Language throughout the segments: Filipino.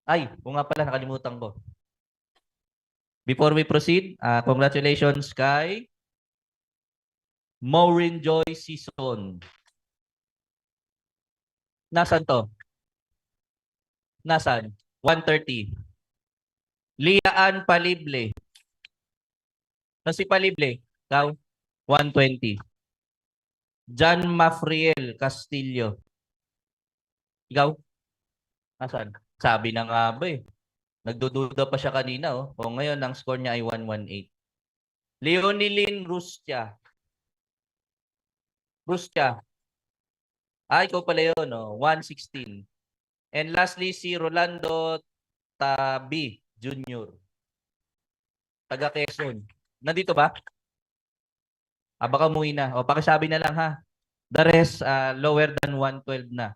Ay, kung nga pala, nakalimutan ko. Before we proceed, congratulations kay Maureen Joy Season. Nasaan to? Nasaan? 130. Lia Ann Palible. Si Palible? Ikaw? 120. John Mafriel Castillo. Ikaw? Nasaan? Sabi na nga ba eh. Nagdududa pa siya kanina oh. O ngayon, ang score niya ay 118. Leonilyn Rustia. Rustia. Ikaw pala yun, oh. 116. And lastly, si Rolando Tabi Jr. Taga Quezon. Nandito ba? Baka umuwi na. O, pakisabi na lang ha. The rest, lower than 112 na.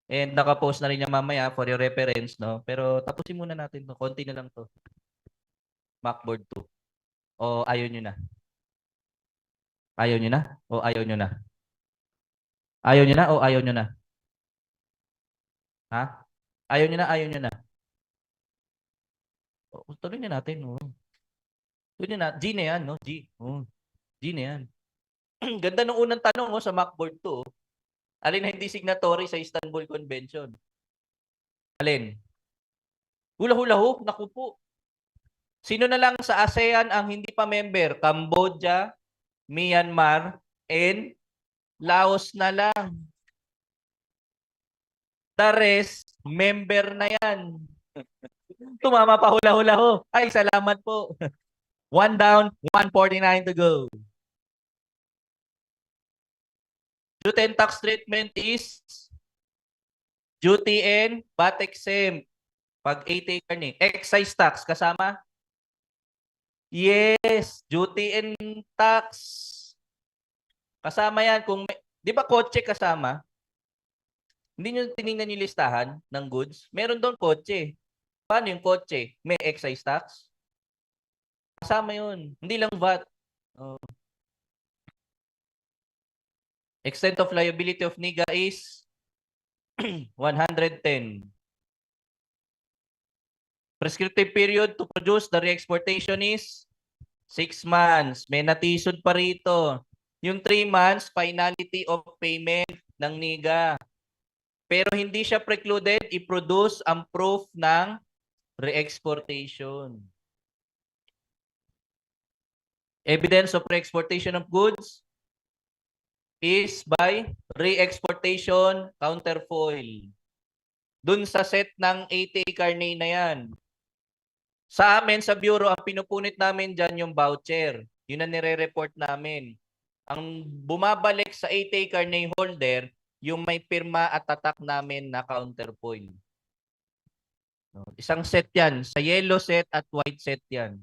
And nakapost na rin niya mamaya for your reference, no? Pero tapusin muna natin to. Konti na lang to. Macboard 2. O ayaw nyo na? Ayaw nyo na? O ayaw nyo na? Ayaw nyo na o ayaw nyo na? Ha? Ayaw nyo na, ayaw nyo na? Tuloy na natin. Oh. Tuloy na. G na yan, no? G. Oh. G na yan. Ganda ng unang tanong oh, sa Macboard 2. Alin na hindi signatory sa Istanbul Convention? Alin? Hula-hula ho. Naku po. Sino na lang sa ASEAN ang hindi pa member? Cambodia, Myanmar, and Laos na lang. The rest, member na yan. Tumama pa hula-hula ho. Ay, salamat po. 1 down, 149 to go. Duty and tax treatment is duty and VAT exempt. Pag 80 karne. Excise tax kasama? Yes, duty and tax. Kasama yan. Kung may, di ba kotse kasama? Hindi nyo tinignan yung listahan ng goods? Meron doon kotse. Paano yung kotse? May excise tax? Kasama yun. Hindi lang VAT. Oh. Extent of liability of NIGA is 110. Prescriptive period to produce the re-exportation is 6 months. May natisod pa rito. Yung 3 months, finality of payment ng NIGA. Pero hindi siya precluded i-produce ang proof ng re-exportation. Evidence of re-exportation of goods is by re-exportation counterfoil. Dun sa set ng 80 karne na yan. Sa amin, sa Bureau, ang pinupunit namin dyan yung voucher. Yun ang nire-report namin. Ang bumabalik sa 80 karne holder, yung may pirma at tatak namin na counterfoil. Isang set yan. Sa yellow set at white set yan.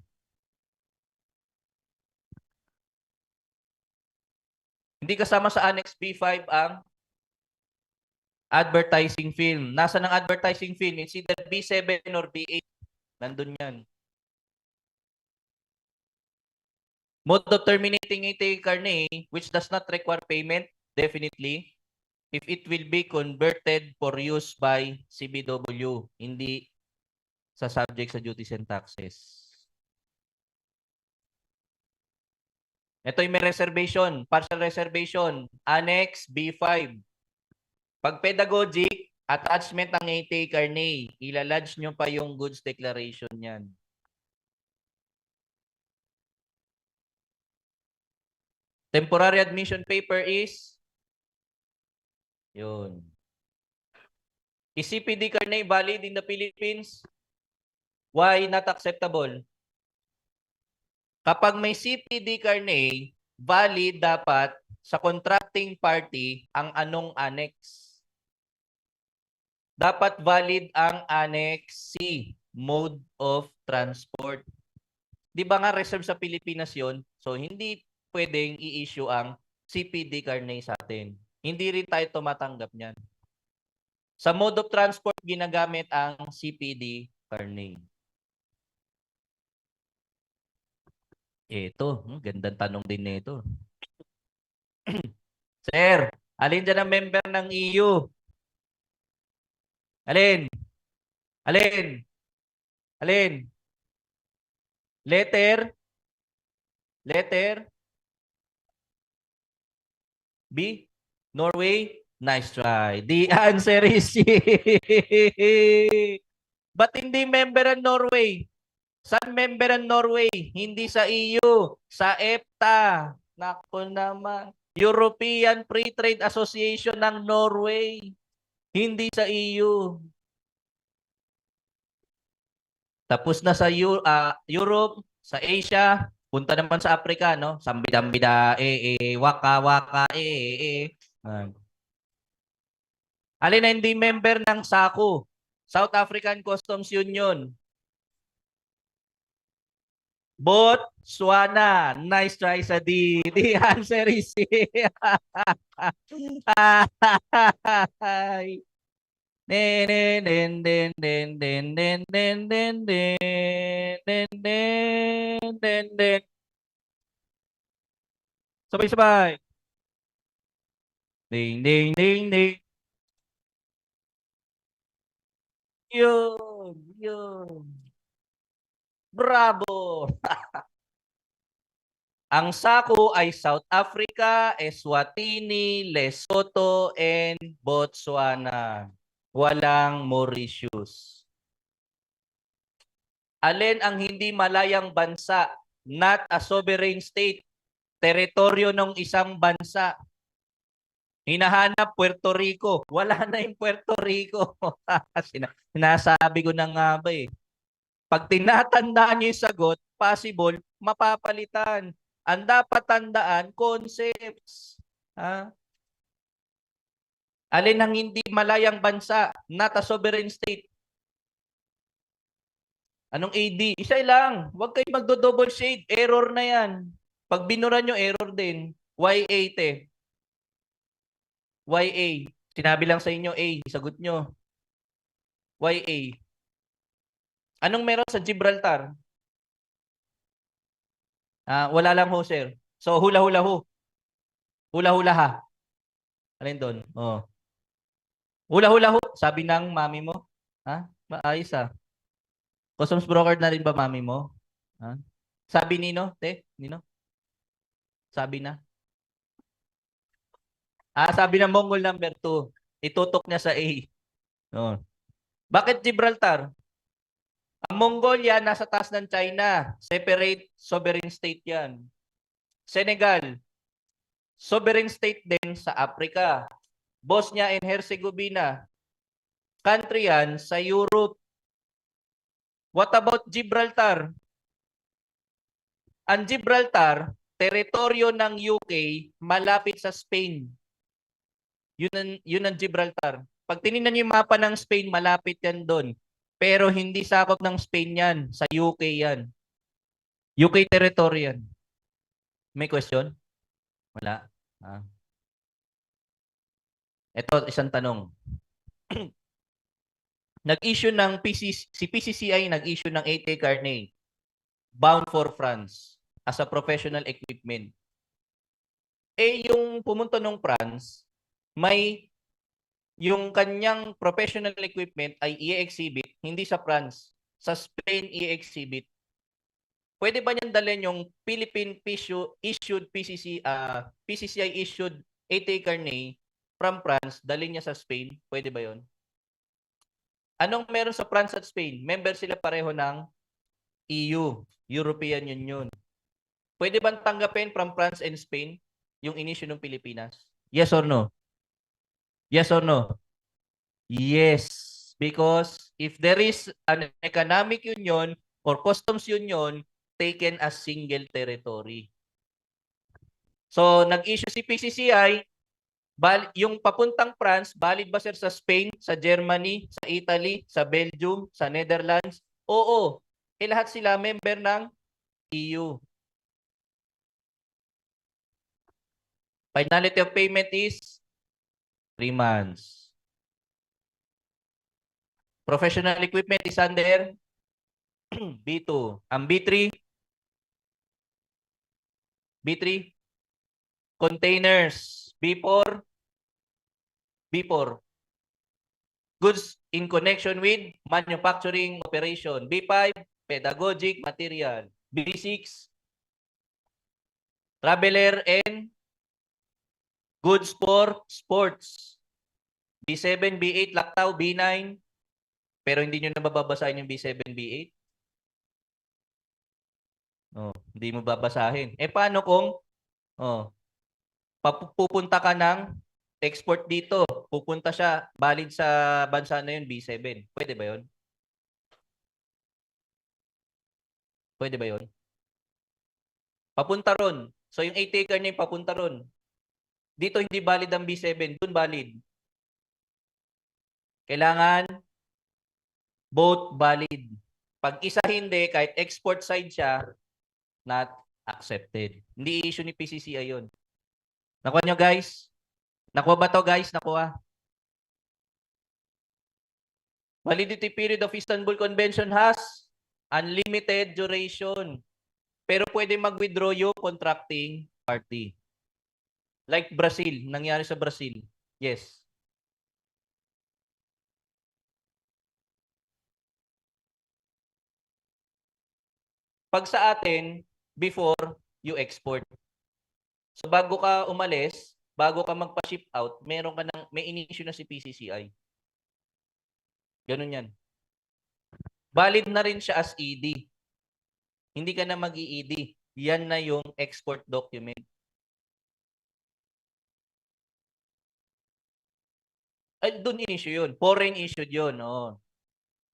Hindi kasama sa Annex B5 ang advertising film. Nasa ng advertising film? It's either B7 or B8. Nandun yan. Mode of terminating 80 karne, which does not require payment, definitely, if it will be converted for use by CBW, hindi sa subject sa duties and taxes. Ito yung may reservation, partial reservation, Annex B5. Pag pedagogic, attachment ng 80 karne, ilalodge nyo pa yung goods declaration yan. Temporary admission paper is yun. Is CPD karne valid in the Philippines? Why not acceptable? Kapag may CPD karne, valid dapat sa contracting party ang anong annex? Dapat valid ang Annex C, mode of transport. Di ba nga reserve sa Pilipinas yon? So, hindi pwedeng i-issue ang CPD karne sa atin. Hindi rin tayo tumatanggap niyan. Sa mode of transport, ginagamit ang CPD karne. Ito, gandang tanong din nito. Sir, alin dyan ang member ng EU? Alin? Alin? Alin? Letter? Letter? B? Norway? Nice try. The answer is C. Ba't hindi member ang Norway? Saan member ang Norway? Hindi sa EU, sa EFTA. Nako naman. European Free Trade Association ng Norway. Hindi sa EU. Tapos na sa Europe, sa Asia, punta naman sa Africa, no? Sambidambida, waka, waka, Ah. Alin na hindi member ng SACU? South African Customs Union. Botswana. Nice try sa D. The answer is C. Ay. Den den den den den den den den den den den den den. Sabay-sabay. Ding ding ding ding. Yun, yun. Bravo. Ang SACU ay South Africa, Eswatini, Lesotho, and Botswana. Walang Mauritius. Alin ang hindi malayang bansa, not a sovereign state, teritoryo ng isang bansa? Hinahanap Puerto Rico. Wala na yung Puerto Rico. Sinasabi ko na nga ba eh. Pag tinatandaan nyo yung sagot, possible, mapapalitan. Ang dapat tandaan, concepts. Ha? Alin ang hindi malayang bansa, not a sovereign state? Anong AD? Isa lang. Huwag kayo magdo-double shade. Error na yan. Pag binura nyo, error din. Y8 YA. Sinabi lang sa inyo A. Sagot nyo. YA. Anong meron sa Gibraltar? Wala lang ho, sir. So, hula-hula ho. Hula-hula ha. Alin doon? Oh. Hula-hula ho. Sabi ng mami mo. Ha? Maayos ah. Customs broker na rin ba mami mo? Ha? Sabi Nino, te? Nino? Sabi na? Sabi ng Mongol number 2. Itutok niya sa A. Oh. Bakit Gibraltar? Ang Mongolia nasa taas ng China. Separate sovereign state yan. Senegal, sovereign state din sa Africa. Bosnia and Herzegovina, country yan sa Europe. What about Gibraltar? Ang Gibraltar, teritoryo ng UK, malapit sa Spain. Yun ang Gibraltar. Pag tinignan niyo yung mapa ng Spain, malapit yan doon. Pero hindi sakop ng Spain yan. Sa UK yan. UK territory yan. May question? Wala. Ito, isang tanong. Nag-issue ng si PCCI nag-issue ng 8A carnet bound for France as a professional equipment. Yung pumunta nung France, may yung kanyang professional equipment ay i-exhibit, hindi sa France, sa Spain i-exhibit. Pwede ba niyang dalhin yung Philippine issued PCCI issued 8A carnet from France, dalhin niya sa Spain? Pwede ba yon? Anong meron sa France at Spain? Member sila pareho ng EU, European Union. Pwede bang tanggapin from France and Spain yung inisyu ng Pilipinas? Yes or no? Yes or no? Yes. Because if there is an economic union or customs union taken as single territory. So, nag-issue si PCCI, yung papuntang France, valid ba sir sa Spain, sa Germany, sa Italy, sa Belgium, sa Netherlands? Oo. Lahat sila member ng EU. Finality of payment is 3 months. Professional equipment is under B2. Ang B3, containers. B4, Goods in connection with manufacturing operation. B5, pedagogic material. B6, traveler and goods for sports. B7, B8, laktaw, B9. Pero hindi nyo na mababasahin yung B7, B8. Oh, hindi mo babasahin. Paano kung pupunta ka ng export dito? Pupunta siya, valid sa bansa na yun, B7. Pwede ba yun? Pwede ba yun? Papunta ron. So yung A-taker niya yung papunta ron. Dito hindi valid ang B7, dun valid. Kailangan both valid. Pag isa hindi, kahit export side siya, not accepted. Hindi issue ni PCCI yun. Nakuha nyo guys? Nakuha ba to guys? Nakuha. Validity period of Istanbul Convention has unlimited duration. Pero pwede mag-withdraw yung contracting party. Like Brazil, nangyari sa Brazil. Yes. Pag sa atin, before you export. So bago ka umalis, bago ka magpa-ship out, may in-issue na si PCCI. Ganun yan. Valid na rin siya as ED. Hindi ka na mag-EED. Yan na yung export document. Ay, doon in-issue yun. Foreign issued yun. Oh.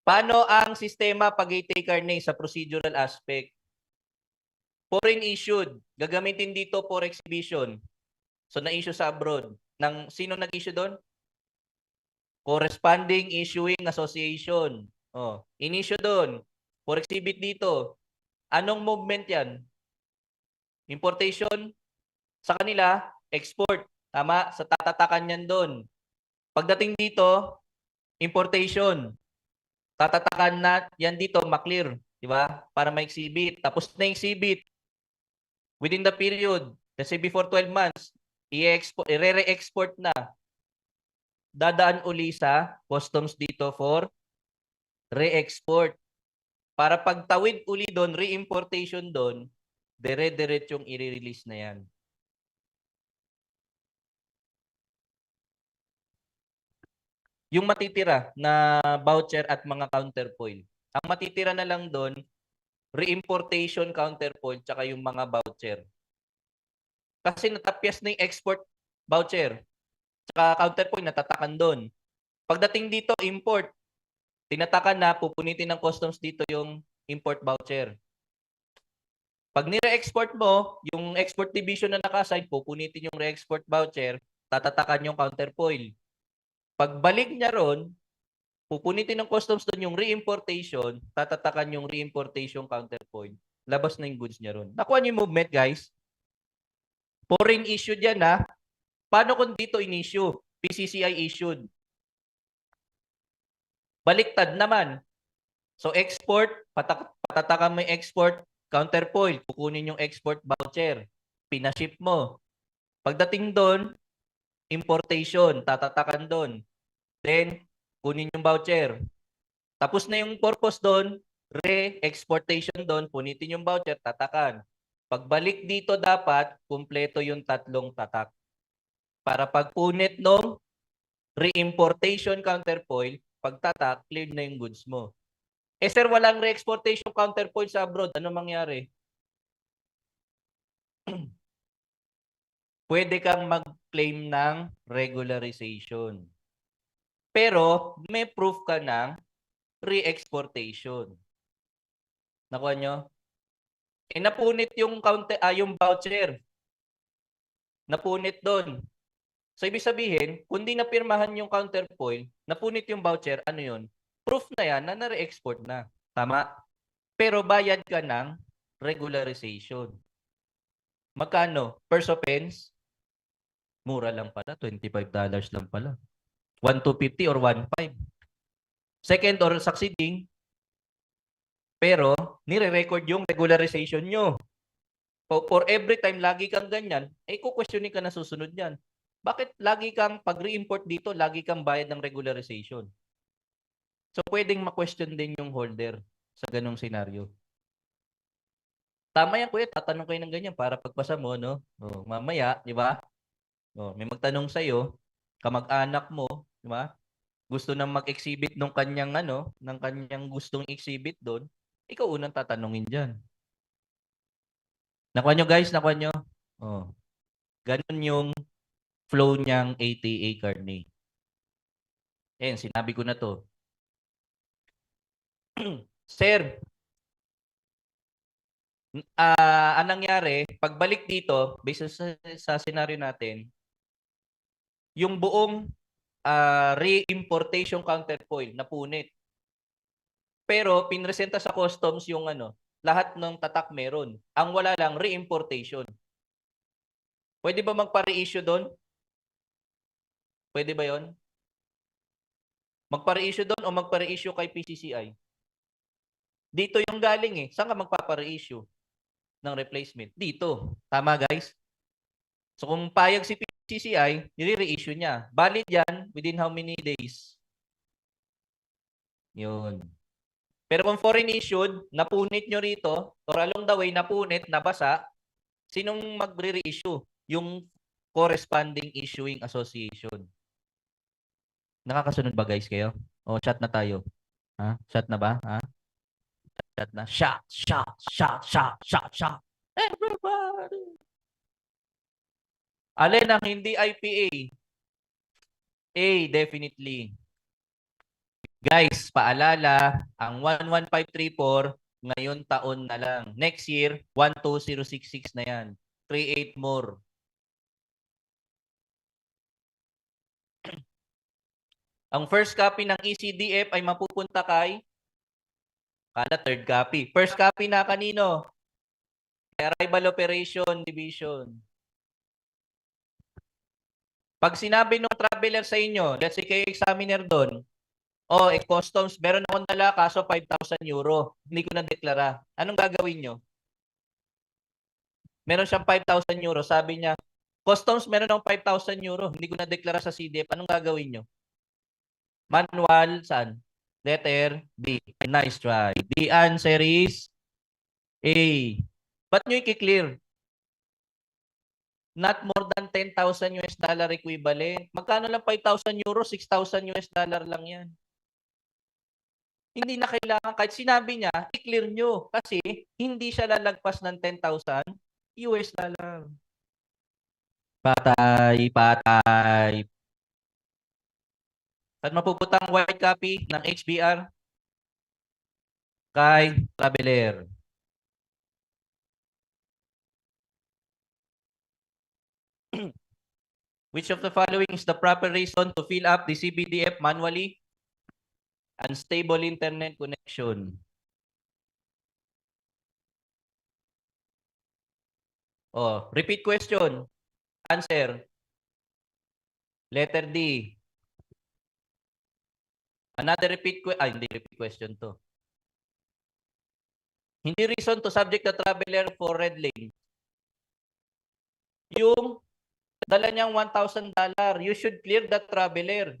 Paano ang sistema pag i-take name sa procedural aspect? Foreign issued. Gagamitin dito for exhibition. So, na-issue sa abroad. Sino nag-issue doon? Corresponding Issuing Association. Oh, in-issue doon. For exhibit dito. Anong movement yan? Importation? Sa kanila, export. Tama? Sa tatatakan yan doon. Pagdating dito, importation. Tatatakan na yan dito, maklear. Di ba? Para ma-exhibit. Tapos na exhibit. Within the period, let's say before 12 months, i-re-export na. Dadaan uli sa customs dito for re-export. Para pagtawid uli doon, re-importation doon, dire-diretsyong i-release na yan. Yung matitira na voucher at mga counterfoil. Ang matitira na lang doon, re-importation counterfoil tsaka yung mga voucher. Kasi natapyas na yung export voucher. Tsaka counterfoil, natatakan doon. Pagdating dito, import. Tinatakan na, pupunitin ng customs dito yung import voucher. Pag nire-export mo, yung export division na naka-assign, pupunitin yung re-export voucher, tatatakan yung counterfoil. Pagbalik niya ron, pupunitin ng customs doon yung re-importation, tatatakan yung re-importation counterfoil. Labas na yung goods niya ron. Nakuha niyo yung movement, guys. Foreign issue dyan, ha? Paano kung dito in-issue? PCCI issued. Baliktad naman. So, export, patatakan mo yung export counterfoil. Kukunin yung export voucher. Pinaship mo. Pagdating doon, importation, tatatakan doon. Then, kunin yung voucher. Tapos na yung purpose doon, re-exportation doon, punitin yung voucher, tatakan. Pagbalik dito dapat, kumpleto yung tatlong tatak. Para pagpunit nung re-importation counterfoil, pagtatak, clear na yung goods mo. Sir, walang re-exportation counterfoil sa abroad. Ano mangyari? Pwede kang mag-claim ng regularization. Pero may proof ka ng re-exportation. Nakuha nyo? Napunit yung yung voucher. Napunit doon. So, ibig sabihin, kung di napirmahan yung counterfoil, napunit yung voucher, ano yun? Proof na yan na na-re-export na. Tama? Pero bayad ka ng regularization. Magkano? First offense? Mura lang pala. $25 lang pala. 1,250 or 1,500. Second or succeeding, pero nire-record yung regularization nyo. For every time lagi kang ganyan, kukwestiyonin ka na susunod yan. Bakit lagi kang pag-re-import dito, lagi kang bayad ng regularization? So, pwedeng ma-question din yung holder sa ganung senaryo. Tama yan, kuya. Tatanong kayo ng ganyan para pagpasa mo, no? Oh, mamaya, di ba? Oh, may magtanong sa'yo, kamag-anak mo, di ba? Gusto nang mag-exhibit ng kanyang ng kanyang gustong exhibit doon, ikaw unang tatanungin diyan. Nakuha nyo guys, nakuha nyo? Oh. Ganun yung flow niyang ATA Carney. Sinabi ko na to. Sir, anong nangyari, pagbalik dito, based sa scenario natin, yung buong re-importation counterfoil na punit. Pero pinresenta sa customs yung lahat ng tatak meron. Ang wala lang re-importation. Pwede ba magpa-reissue doon? Pwede ba 'yon? Magpa-reissue doon o magpa-reissue kay PCCI? Dito yung galing eh. Saan ka magpapa-reissue ng replacement? Dito. Tama guys? So kung payag si PCCI, nire-reissue niya. Valid yan within how many days? Yun. Pero kung foreign issued, napunit nyo rito, or along the way, napunit, nabasa, sinong magre-reissue? Yung corresponding issuing association. Nakakasunod ba guys kayo? O chat na tayo? Ha? Chat na ba? Ha? Chat na. Shot, shot, shot, shot, shot, shot. Everybody. Alin ang hindi IPA? A, definitely. Guys, paalala, ang 11534 ngayon taon na lang. Next year, 12066 na yan. 38 more. Ang first copy ng ECDF ay mapupunta kay kada third copy. First copy na kanino? Arrival Operation Division. Pag sinabi ng traveler sa inyo, let's say kayo examiner doon, customs, meron akong dala kaso 5,000 euro. Hindi ko na-deklara. Anong gagawin nyo? Meron siyang 5,000 euro. Sabi niya, customs, meron akong 5,000 euro. Hindi ko na-deklara sa CDF. Anong gagawin nyo? Manual, saan? Letter B. Nice try. The answer is A. Ba't nyo i-clear? Not more than 10,000 US dollar equivalent. Magkano lang 5,000 euro? 6,000 US dollar lang yan. Hindi na kailangan, kahit sinabi niya, i-clear nyo. Kasi hindi siya lalagpas ng 10,000 US dollar. Patay, patay. Saan mapupunta ang white copy ng HBR? Kay traveler. Which of the following is the proper reason to fill up the CBDF manually? Unstable internet connection. Repeat question. Answer. Letter D. Another repeat question. Hindi repeat question to. Hindi reason to subject the traveler for red lane. Yung dala niyang $1,000, you should clear the traveler.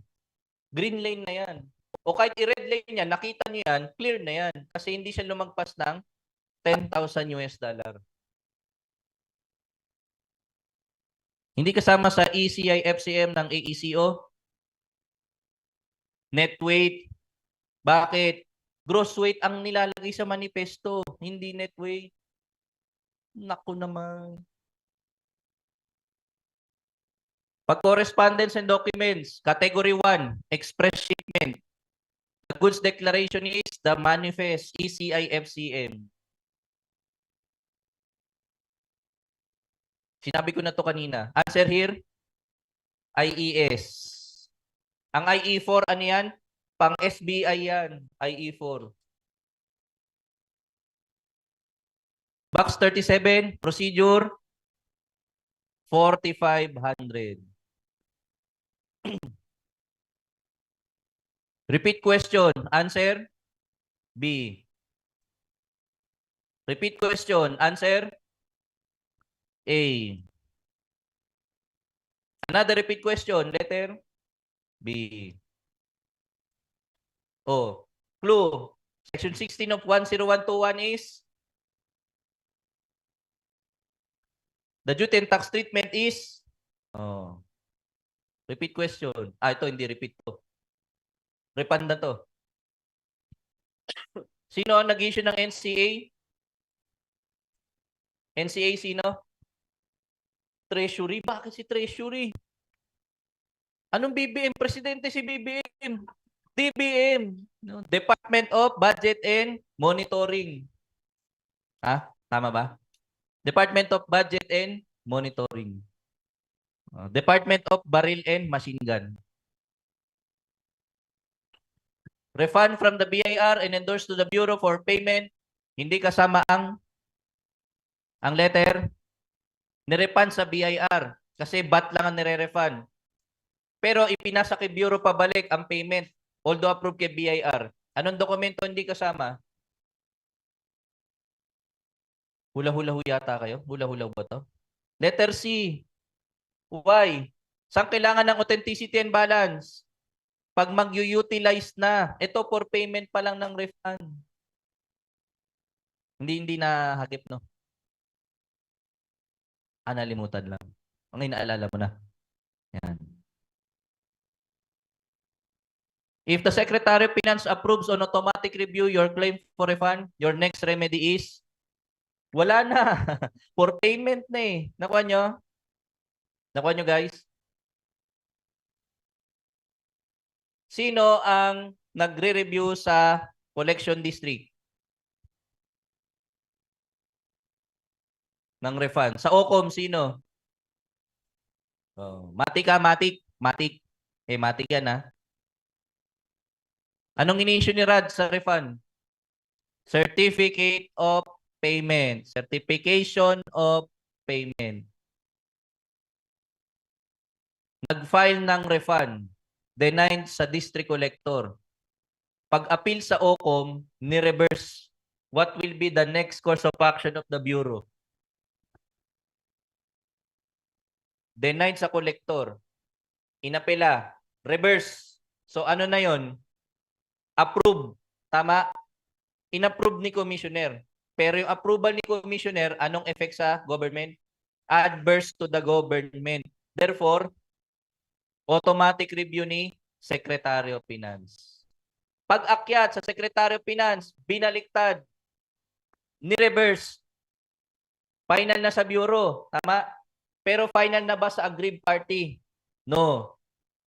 Green lane na yan. O kahit i-red lane niya, nakita niyo yan, clear na yan. Kasi hindi siya lumagpas ng 10,000 US dollar. Hindi kasama sa ECI FCM ng AECO. Net weight. Bakit? Gross weight ang nilalagay sa manifesto, hindi net weight. Naku naman. Pag correspondence and documents, category 1, express shipment. The goods declaration is the manifest, ECI FCM. Sinabi ko na to kanina. Answer here, IES. Ang IE4, ano yan? Pang SBI yan, IE4. Box 37, procedure, 4,500. Repeat question. Answer, B. Repeat question. Answer, A. Another repeat question. Letter B. Clue. Section 16 of 10121 is the duty and tax treatment is repeat question. Ito hindi repeat to. Refund na to. Sino ang nag-issue ng NCA? NCA sino? Treasury. Bakit si Treasury? Anong BBM? Presidente si BBM. DBM. No? Department of Budget and Monitoring. Tama ba? Department of Budget and Monitoring. Department of Barrel and Machine Gun. Refund from the BIR and endorsed to the Bureau for payment. Hindi kasama ang letter. Nirefund sa BIR kasi BAT lang ang nire-refund. Pero ipinasa kay Bureau pabalik ang payment although approved kay BIR. Anong dokumento hindi kasama? Hula-hula yata kayo? Hula-hula ba to? Letter C. Why? Saan kailangan ng authenticity and balance? Pag mag-utilize na, ito for payment pa lang ng refund. Hindi na hagip, no? Nalimutan lang. Ang inaalala mo na. Yan. If the Secretary of Finance approves on automatic review your claim for refund, your next remedy is wala na. For payment na eh. Nakuha nyo? Nakuha nyo, guys? Sino ang nagre-review sa collection district ng refund? Sa OCOM, sino? Matik ka, Matik. Matik. Matik yan, ha? Anong ini-issue ni Rad sa refund? Certificate of Payment. Certification of Payment. Nag-file ng refund. Denied sa district collector. Pag-appeal sa OCOM, ni-reverse. What will be the next course of action of the Bureau? Denied sa collector. Inapela. Reverse. So ano na yon? Approve. Tama? Inapprove ni Commissioner. Pero yung approval ni Commissioner, anong effect sa government? Adverse to the government. Therefore, automatic review ni Secretary of Finance. Pag-akyat sa Secretary of Finance, binaliktad, ni-reverse. Final na sa Bureau. Tama? Pero final na ba sa aggrieved party? No.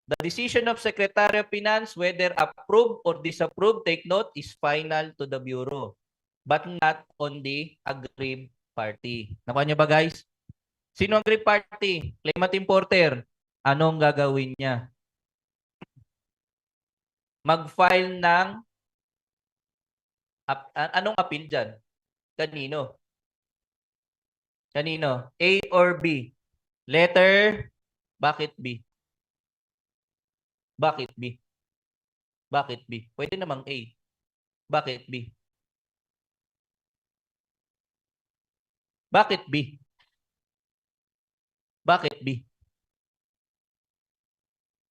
The decision of Secretary of Finance, whether approved or disapproved, take note, is final to the Bureau. But not on the aggrieved party. Nakuha niyo ba, guys? Sino ang aggrieved party? Claimant importer. Anong gagawin niya? Mag-file ng anong appeal dyan? Kanino? Kanino? A or B? Letter? Bakit B? Bakit B? Bakit B? Pwede namang A. Bakit B? Bakit B? Bakit B?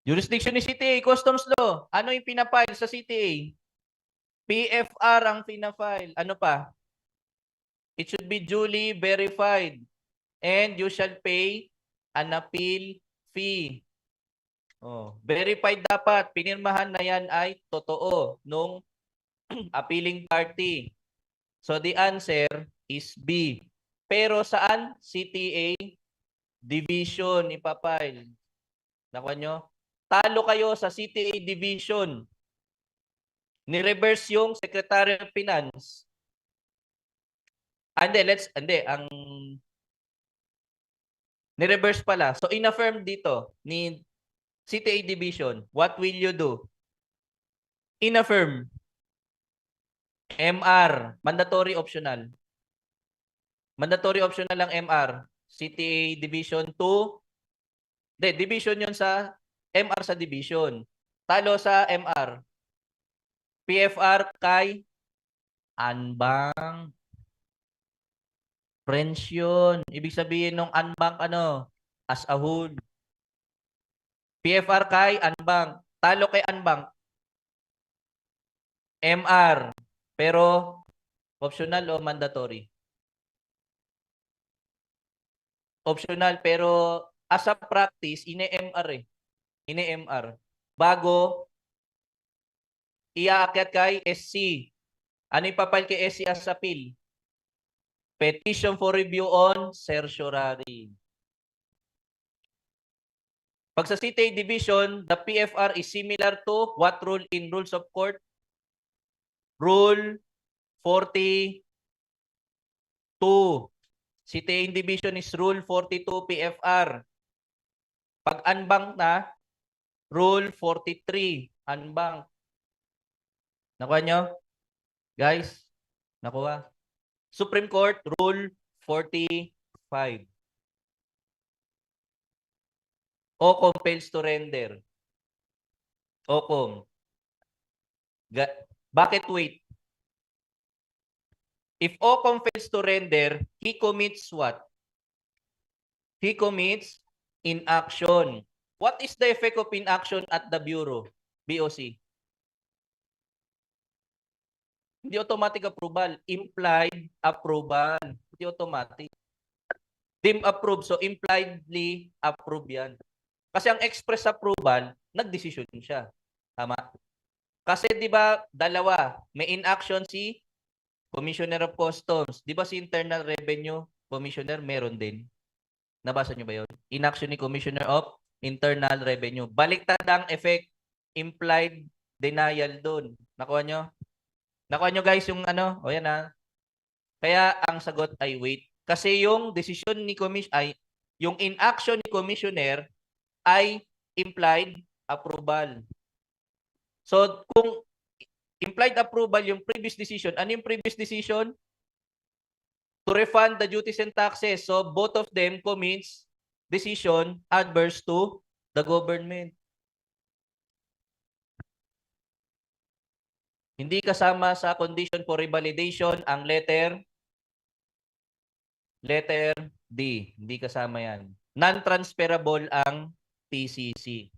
Jurisdiction ni CTA, Customs Law. Ano yung pinafile sa CTA? PFR ang pinafile. Ano pa? It should be duly verified. And you shall pay an appeal fee. Verified dapat. Pinirmahan na yan ay totoo nung appealing party. So the answer is B. Pero saan? CTA Division ipapile. Nakuha nyo? Talo kayo sa CTA Division. Ni-reverse yung Secretary of Finance. Ang ni-reverse pala. So in-affirm dito ni CTA Division. What will you do? In-affirm. MR. Mandatory optional. Mandatory optional lang MR. CTA Division 2. Division yun sa MR sa Division. Talo sa MR. PFR kay Anbang. French yun. Ibig sabihin nung Anbang as a whole. PFR kay Anbang. Talo kay Anbang. MR. Pero optional o mandatory? Optional pero as a practice, ine-MR eh. Ine-MR. Bago iaakyat kay SC. Ano ipapile kay SC as appeal? Petition for review on certiorari. Pag sa CTA division, the PFR is similar to what rule in rules of court? Rule 42. CTA division is rule 42 PFR. Pag unbank na, rule 43. Unbank. Nakuha nyo? Guys, nakuha. Supreme Court, rule 45. O compels to render. OCOM. Bakit wait? If OCOM fails to render, he commits what? He commits inaction. What is the effect of inaction at the Bureau? BOC. Hindi automatic approval. Implied approval. Hindi automatic. Dim approve. So, impliedly approve yan. Kasi ang express approval, nagdesisyon siya. Tama? Kasi di ba dalawa, may inaction si Commissioner of Customs. Di ba si Internal Revenue Commissioner meron din? Nabasa niyo ba yun? Inaction ni Commissioner of Internal Revenue. Baliktad ang effect. Implied denial doon. Nakuha nyo? Nakuha nyo guys yung ano? O yan ha. Kaya ang sagot ay wait. Kasi yung decision ni yung inaction ni Commissioner ay implied approval. So, kung implied approval yung previous decision, ano yung previous decision? To refund the duties and taxes. So, both of them commits decision adverse to the government. Hindi kasama sa condition for revalidation ang letter D. Hindi kasama yan. Non-transferable ang PCC.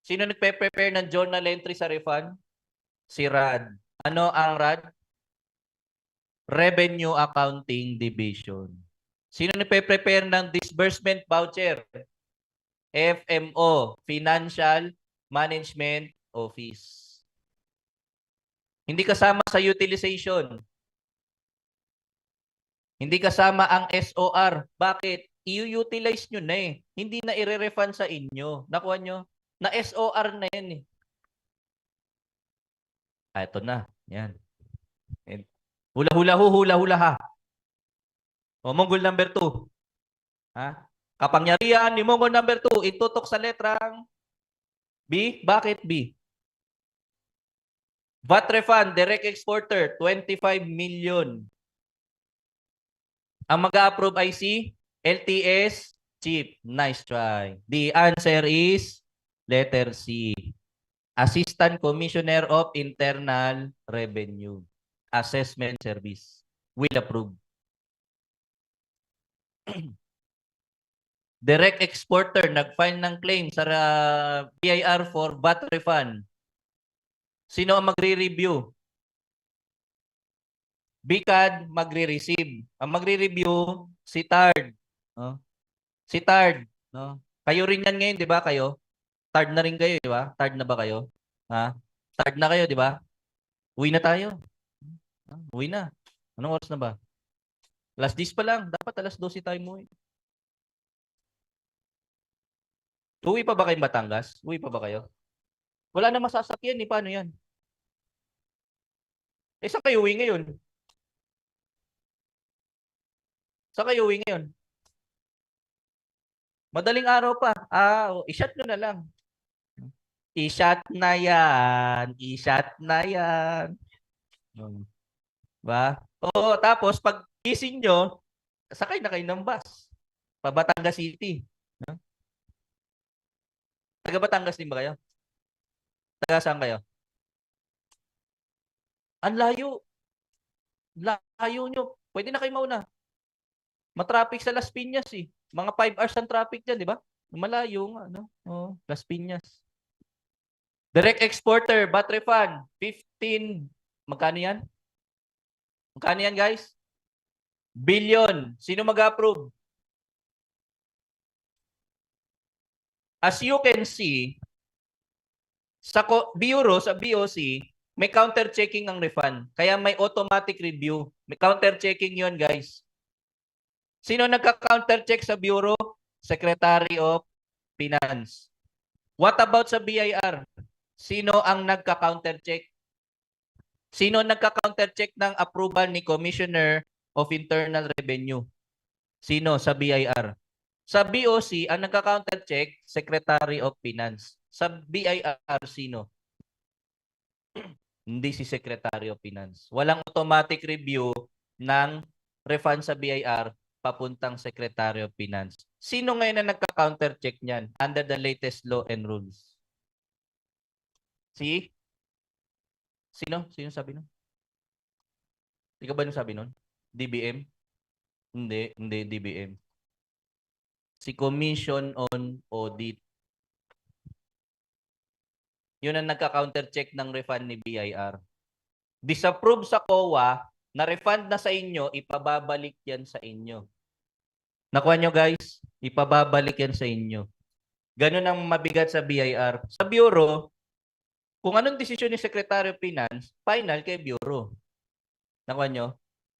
Sino nagpe-prepare ng journal entry sa refund? Si RAD. Ano ang RAD? Revenue Accounting Division. Sino nagpe-prepare ng disbursement voucher? FMO, Financial Management Office. Hindi kasama sa utilization. Hindi kasama ang SOR. Bakit? I-utilize nyo na eh. Hindi na i-refund sa inyo. Nakuha nyo? Na SOR na yan eh. Ito na. Yan. Hula-hula ho, hula-hula ha. O, Mongol number 2. Ha? Kapangyarihan ni Mongol number 2, itutok sa letrang B. Bakit B? VAT refund, direct exporter, 25 million. Ang mag-a-approve ay si LTS Chief. Nice try. The answer is letter C. Assistant Commissioner of Internal Revenue. Assessment Service. Will approve. Direct exporter, nag-file ng claim sa BIR for VAT refund. Sino ang magre-review? BICAD magre-receive. Ang magre-review, si TARD. No? Si TARD. No? Kayo rin yan ngayon, di ba kayo? TARD na rin kayo, di ba? TARD na ba kayo? Ha? TARD na kayo, di ba? Uwi na tayo. Uwi na. Anong oras na ba? Alas 10 pa lang. Dapat alas 12 tayo mo. Uwi pa ba kayong Batangas? Uwi pa ba kayo? Wala na masasakyan eh. Paano yan? Eh, saan kayo uwi ngayon? Saan kayo uwi ngayon? Madaling araw pa. I-shot nyo na lang. I-shot na yan. I-shot na yan. Ba? Oo, tapos pag gising nyo, sakay na kayo ng bus. Pa Batangas City. Taga Batangas din ba kayo? Taga saan kayo? Ang layo. Layo nyo. Pwede na kayo mauna. Matraffic sa Las Piñas eh. Mga 5 hours ang traffic dyan, di ba? Malayo nga, no? Oh, Las Piñas. Direct exporter, bat refund, 15, magkano yan? Magkano yan, guys? Billion. Sino mag-approve? As you can see, sa Bureau, sa BOC, may counter-checking ang refund. Kaya may automatic review. May counter-checking yon, guys. Sino nagka-counter-check sa Bureau? Secretary of Finance. What about sa BIR? Sino ang nagka-counter-check? Sino nagka-counter-check ng approval ni Commissioner of Internal Revenue? Sino sa BIR? Sa BOC, ang nagka-counter-check, Secretary of Finance. Sa BIR, sino? Hindi si Secretary of Finance. Walang automatic review ng refund sa BIR papuntang Secretary of Finance. Sino ngayon na nagka-counter-check niyan under the latest law and rules? Si? Sino? Sino sabi nun? Ikaw ba nung sabi nun? DBM? Hindi DBM. Si Commission on Audit. Yun ang nagka-counter-check ng refund ni BIR. Disapprove sa COA, na refund na sa inyo, ipababalik yan sa inyo. Nakuha nyo, guys? Ipababalik yan sa inyo. Ganun ang mabigat sa BIR. Sa Bureau, kung anong desisyon ni Secretary of Finance, final kay Bureau. Nakuha nyo?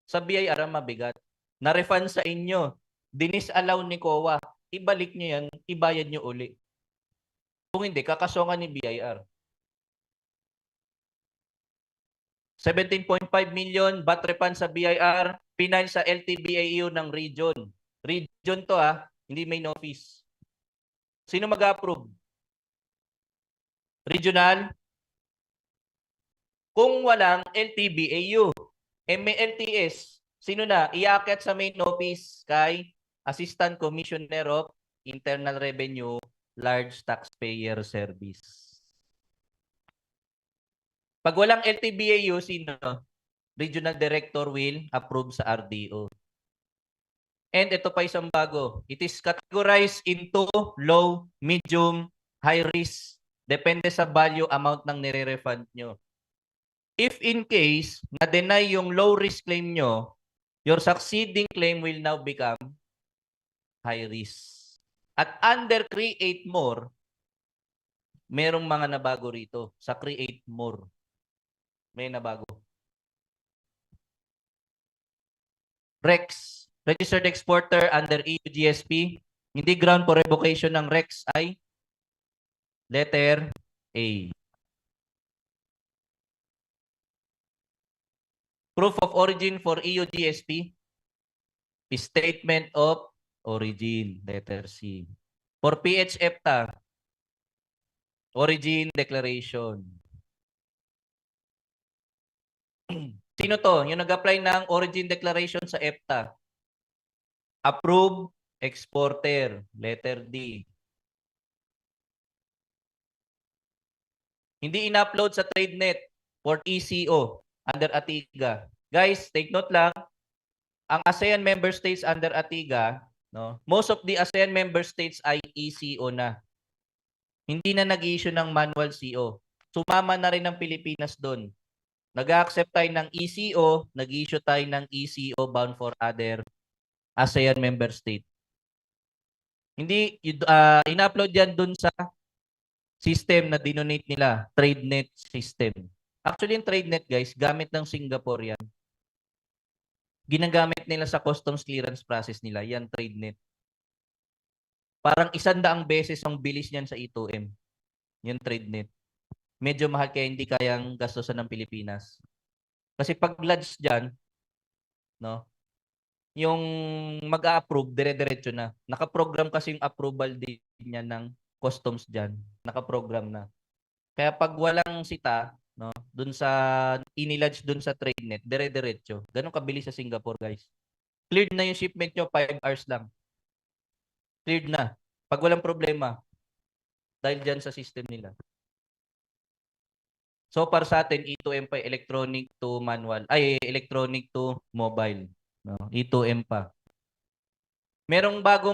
Sa BIR ang mabigat. Na-refund sa inyo. Dinisallow ni COA. Ibalik nyo yan, ibayad nyo uli. Kung hindi, kakasongan ni BIR. 17.5 million bat refund sa BIR, pinay sa LTBAU ng region. Region to hindi main office. Sino mag-approve? Regional? Kung walang LTBAU, may LTS, sino na? Iaakit sa main office kay Assistant Commissioner of Internal Revenue, Large Taxpayer Service. Pag walang LTBAU, sino? Regional Director will approve sa RDO. And ito pa isang bago. It is categorized into low, medium, high risk. Depende sa value amount ng nire-refund nyo. If in case na-deny yung low risk claim nyo, your succeeding claim will now become high risk. At under Create More, merong mga nabago rito. Sa Create More, may nabago. REX, Registered Exporter under EU GSP. Hindi ground for revocation ng REX ay letter A. Proof of origin for EU GSP. Statement of origin, letter C. For PH-EFTA, origin declaration. Sino to? Yung nag-apply ng origin declaration sa EFTA. Approve exporter, letter D. Hindi in-upload sa TradeNet for ECO under ATIGA. Guys, take note lang, ang ASEAN member states under ATIGA, no? Most of the ASEAN member states ay ECO na. Hindi na nag-i-issue ng manual CO. Sumama na rin ng Pilipinas doon. Nag-accept tayo ng ECO, nag-issue tayo ng ECO bound for other ASEAN member state. Hindi, in-upload yan doon sa system na dinonate nila, TradeNet system. Actually, yung TradeNet, guys, gamit ng Singapore yan. Ginagamit nila sa customs clearance process nila, yan TradeNet. Parang 100 beses ang bilis niyan sa E2M. Yung TradeNet. Medyo mahal kaya hindi kayang gastusan ng Pilipinas. Kasi pag lodge dyan, no, yung mag-a-approve, dire-diretso na. Nakaprogram kasi yung approval din niya ng customs dyan. Nakaprogram na. Kaya pag walang sita, no, dun sa inilodge dun sa TradeNet, dire-diretso. Ganun kabilis sa Singapore, guys. Cleared na yung shipment nyo, 5 hours lang. Cleared na. Pag walang problema, dahil dyan sa system nila. So, para sa atin, E2M pa, electronic to manual. Ay, electronic to mobile. No? E2M pa. Merong bago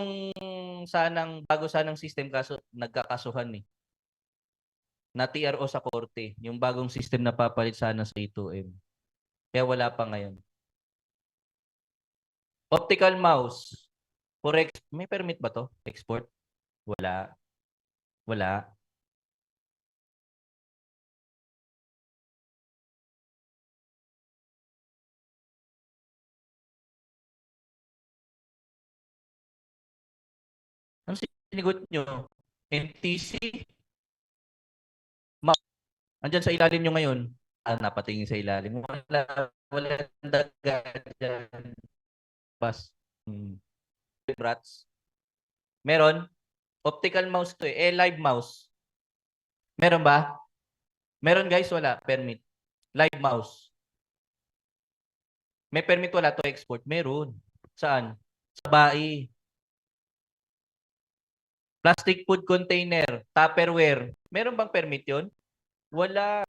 sanang system kaso nagkakasuhan eh. na TRO sa korte. Yung bagong system na papalit sana sa A2M. Kaya wala pa ngayon. Optical mouse. May permit ba to? Export? Wala. Wala. Ano sinigot nyo? NTC? Andyan sa ilalim nyo ngayon. Napatingin sa ilalim. Wala dagat dyan. Pas. Brats. Meron? Optical mouse to eh. Live mouse. Meron ba? Meron guys, wala. Permit. Live mouse. May permit wala to export? Meron. Saan? Sa BAI. Plastic food container. Tupperware. Meron bang permit yun? Wala.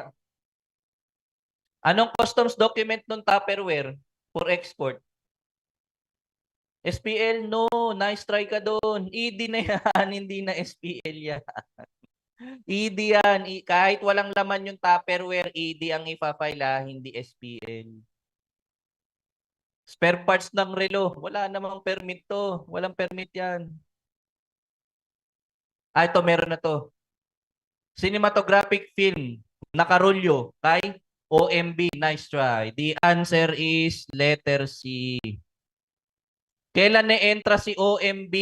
Anong customs document ng Tupperware for export? SPL, no. Nice try ka doon. ED na yan. Hindi na SPL yan. ED yan. Kahit walang laman yung Tupperware, ED ang ipafile, hindi SPL. Spare parts ng relo. Wala namang permit to. Walang permit yan. Ito meron na to. Cinematographic film. Nakarolyo. Kay OMB. Nice try. The answer is letter C. Kailan na-entra si OMB?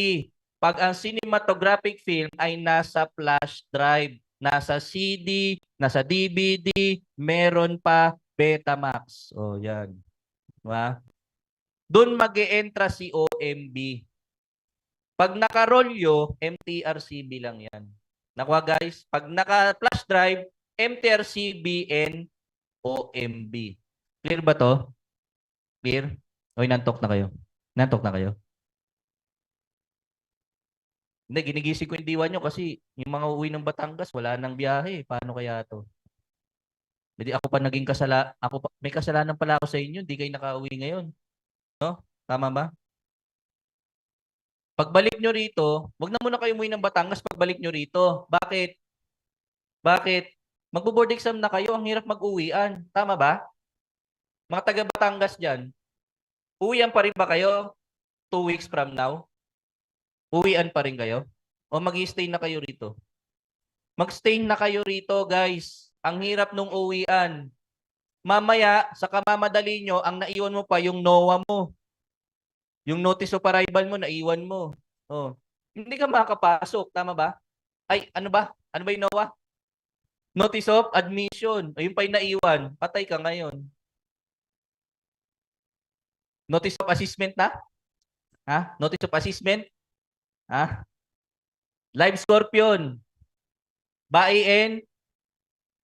Pag ang cinematographic film ay nasa flash drive, nasa CD, nasa DVD, meron pa Betamax. O, yan. Diba? Doon mag-e-entra si OMB. Pag nakarolyo, MTRCB lang yan. Nakuha guys? Pag naka-flash drive, MTRCB and OMB. Clear ba to? Clear? O, nantok na kayo. Nantok na kayo? Hindi, ginigising ko yung diwa nyo kasi yung mga uwi ng Batangas, wala nang biyahe. Paano kaya to? Hindi ako pa naging may kasalanan pala ako sa inyo, hindi kayo nakauwi ngayon. No? Tama ba? Pagbalik nyo rito, wag na muna kayo umuwi ng Batangas pagbalik nyo rito. Bakit? Bakit? Magbo-board exam na kayo, ang hirap mag-uwian. Tama ba? Mga taga Batangas dyan, uwian pa rin ba kayo 2 weeks from now? Uwian pa rin kayo? O mag-stay na kayo rito? Mag-stay na kayo rito, guys. Ang hirap nung uwian. Mamaya, sa kamamadali nyo, ang naiwan mo pa yung NOA mo. Yung notice of arrival mo, naiwan mo. Oh. Hindi ka makakapasok. Tama ba? Ay, ano ba? Ano ba yung NOA? Notice of admission. Ayun pa yung naiwan. Patay ka ngayon. Notice of assessment na? Ha? Notice of assessment? Ha? Live Scorpion. BAIN.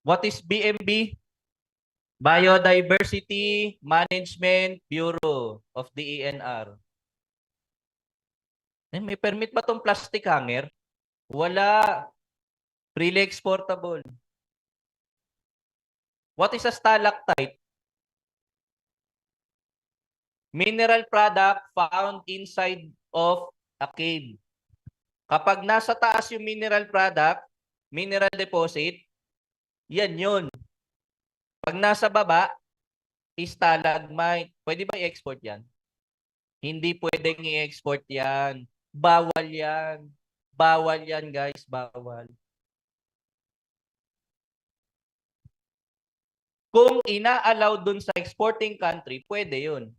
What is BMB? Biodiversity Management Bureau of the ENR. May permit ba tong plastic hanger? Wala. Freely exportable. What is a stalactite? Mineral product found inside of a cave. Kapag nasa taas yung mineral product, mineral deposit, yan yun. Pag nasa baba, stalagmite. Pwede ba i-export yan? Hindi pwedeng i-export yan. Bawal yan. Bawal yan, guys. Bawal. Kung ina-allow dun sa exporting country, pwede yun.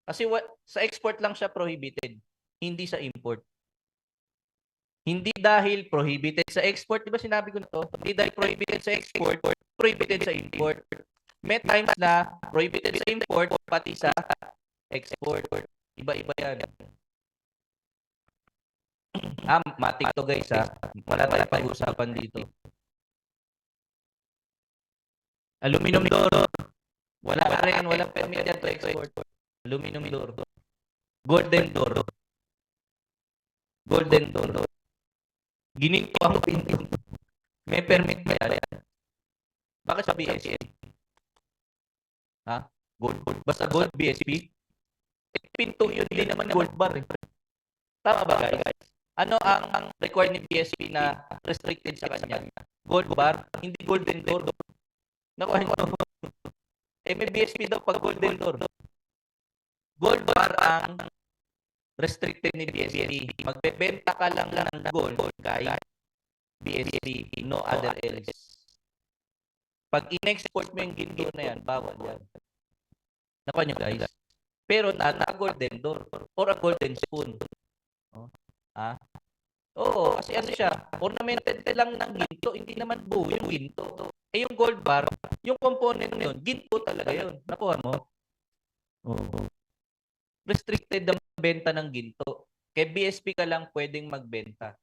Kasi sa export lang siya prohibited, hindi sa import. Hindi dahil prohibited sa export, di ba sinabi ko na to? Hindi dahil prohibited sa export, prohibited sa import. May times na prohibited sa import, pati sa export. Iba-iba yan. Matik to guys ha. Wala tayong pag-usapan dito. Aluminum door. Wala pa rin, walang permit yan to export. Aluminum door. Golden door. Golden door. Ginito ang pinto. May permit ba yan? Bakit sa BSP? Ha? Gold. Basta gold BSP? Pinto yun, hindi naman gold bar. Tama ba guys? Ano ang required ni BSP na restricted sa kanya? Gold bar, hindi golden door. Naku, ano? May BSP daw pag golden door. Gold bar ang restricted ni BSP. Magbebenta ka lang ng gold kay BSP, no other else. Pag in-export mo yung ginto na yan, bawal yan. Nakuha nyo guys. Pero na-golden door or a golden spoon. Oh. Ah? Oo, kasi ano siya, ornamented lang ng ginto, hindi naman buo yung ginto. Yung gold bar, yung component na yun, ginto talaga yun. Nakuha mo? Oo. Restricted ang benta ng ginto. Kay BSP ka lang pwedeng magbenta.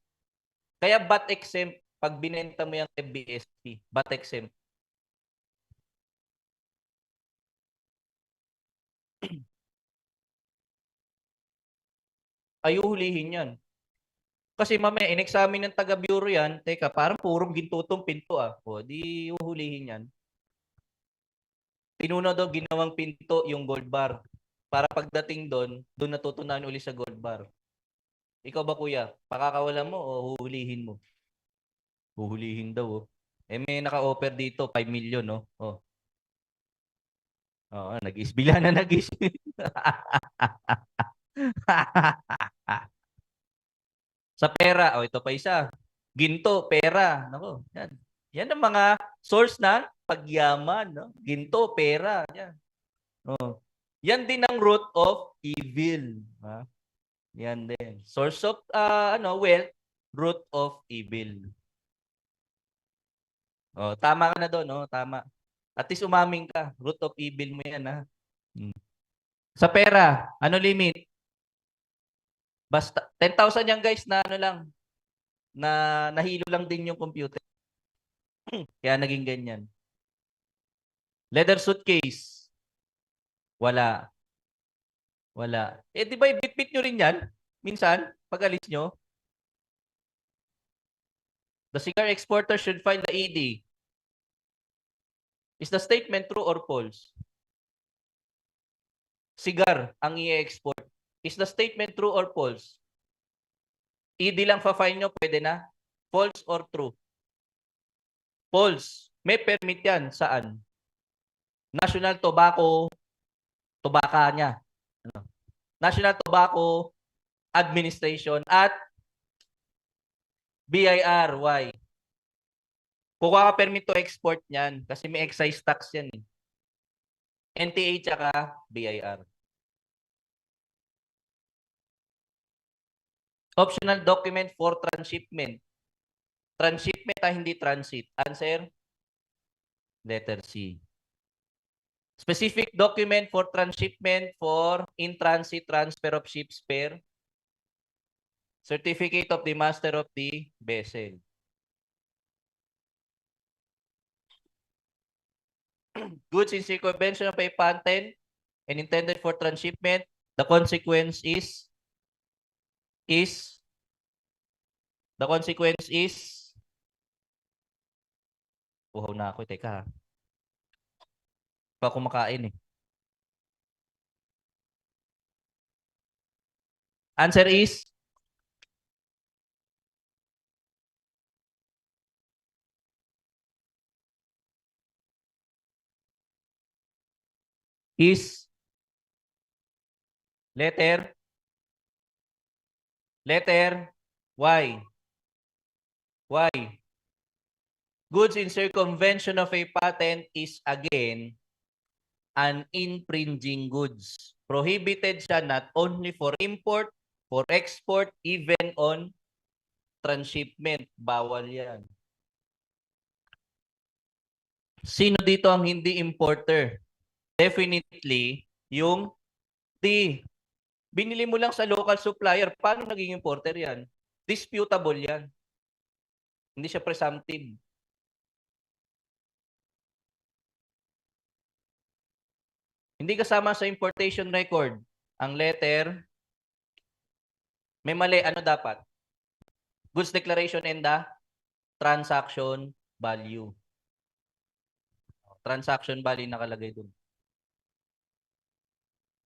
Kaya VAT exempt pag binenta mo yung kay BSP. VAT exempt. Ay, uhulihin yan. Kasi mamaya, in-examine ng taga-bureau yan, teka, parang purong ginto tong pinto ah. O, di uhulihin yan. Pinuno daw ginawang pinto yung gold bar. Para pagdating doon natutunan uli sa gold bar. Ikaw ba kuya, pakakawalan mo o huhulihin mo? Huhulihin daw oh. May naka-offer dito, 5 million no? Oh. Oo, nag-isbila na nag-isbila. Sa pera, ito pa isa. Ginto, pera. Nako, yan. Yan ang mga source ng pagyaman, no? Ginto, pera, yan. Oh. Yan din ang root of evil, ha? Yan din. Source of wealth, root of evil. Oh, tama ka na doon, no? Tama. At least umaming ka. Root of evil mo yan, ha? Hmm. Sa pera, ano limit? Basta 10,000 yan guys na ano lang na nahilo lang din yung computer. Kaya naging ganyan. Leather suitcase. Wala. Wala. Di ba ibitbit nyo rin yan? Minsan, pag alis nyo. The cigar exporter should file the ED. Is the statement true or false? Cigar ang i-export. Is the statement true or false? ED lang fa-file nyo, pwede na? False or true? False. May permit yan. Saan? National Tobacco, tobaka niya. Ano? National Tobacco Administration at BIR. Why? Kukuha ka permit to export niyan kasi may excise tax yan eh. NTA tsaka BIR. Optional document for transshipment. Transshipment hindi transit. Answer? Letter C. Specific document for transshipment for in-transit transfer of ship spare. Certificate of the master of the vessel. Goods in circumvention of a patent and intended for transshipment. The consequence is uhaw na ako, teka ha. Pa kumakain eh. Answer is letter Y. Goods in circumvention of a patent is again an infringing goods. Prohibited siya not only for import, for export, even on transshipment. Bawal yan. Sino dito ang hindi importer? Definitely, yung D. Binili mo lang sa local supplier. Paano naging importer yan? Disputable yan. Hindi siya presumptive. Hindi kasama sa importation record. Ang letter, may mali. Ano dapat? Goods declaration and the transaction value. Transaction value nakalagay dun.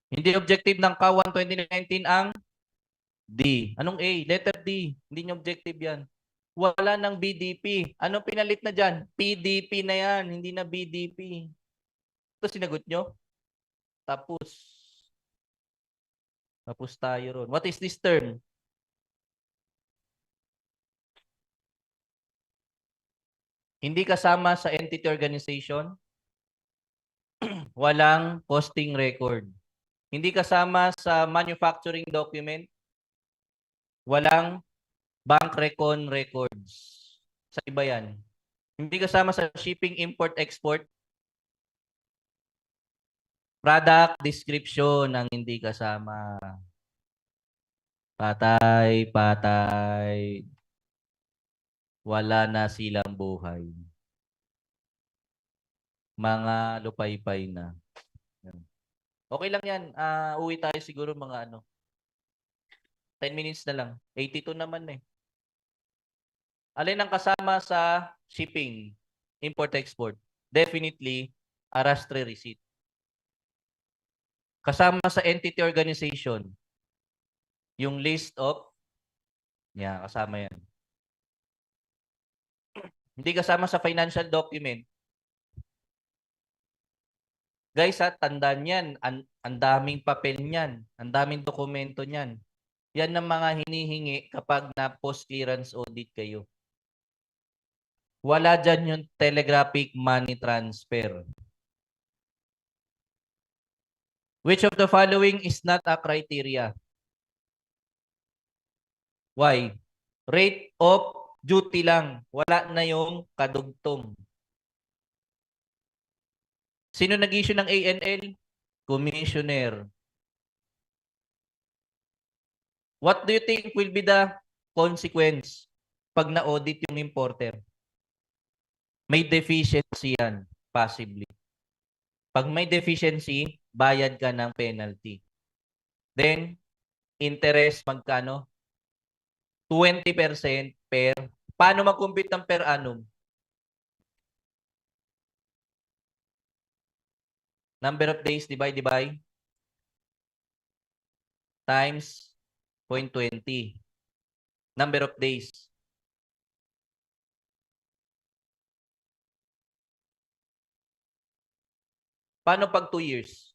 Hindi objective ng CAW 2019 ang D. Anong A? Letter D. Hindi nyo objective yan. Wala ng BDP. Anong pinalit na dyan? PDP na yan. Hindi na BDP. Ito sinagot nyo? Tapos. Tapos tayo ron. What is this term? Hindi kasama sa entity organization. Walang costing record. Hindi kasama sa manufacturing document. Walang bank recon records. Sa iba yan. Hindi kasama sa shipping, import, export. Product description ang hindi kasama. Patay, patay. Wala na silang buhay. Mga lupaypay na. Okay lang yan. Uwi tayo siguro mga 10 minutes na lang. 82 naman eh. Alin ang kasama sa shipping, import-export? Definitely, arrastre receipt. Kasama sa entity organization, yung list of, kasama yan. Hindi kasama sa financial document. Guys, tandaan yan. Ang daming papel niyan. Ang daming dokumento niyan. Yan ang mga hinihingi kapag na post-clearance audit kayo. Wala dyan yung telegraphic money transfer. Which of the following is not a criteria? Why? Rate of duty lang. Wala na yung kadugtong. Sino nag-issue ng ANL? Commissioner. What do you think will be the consequence pag na-audit yung importer? May deficiency yan, possibly. Pag may deficiency, bayad ka ng penalty. Then, interest magkano? 20% per. Paano mag-compute ng per annum? Number of days divided by times 0.20. Number of days. Paano pag 2 years?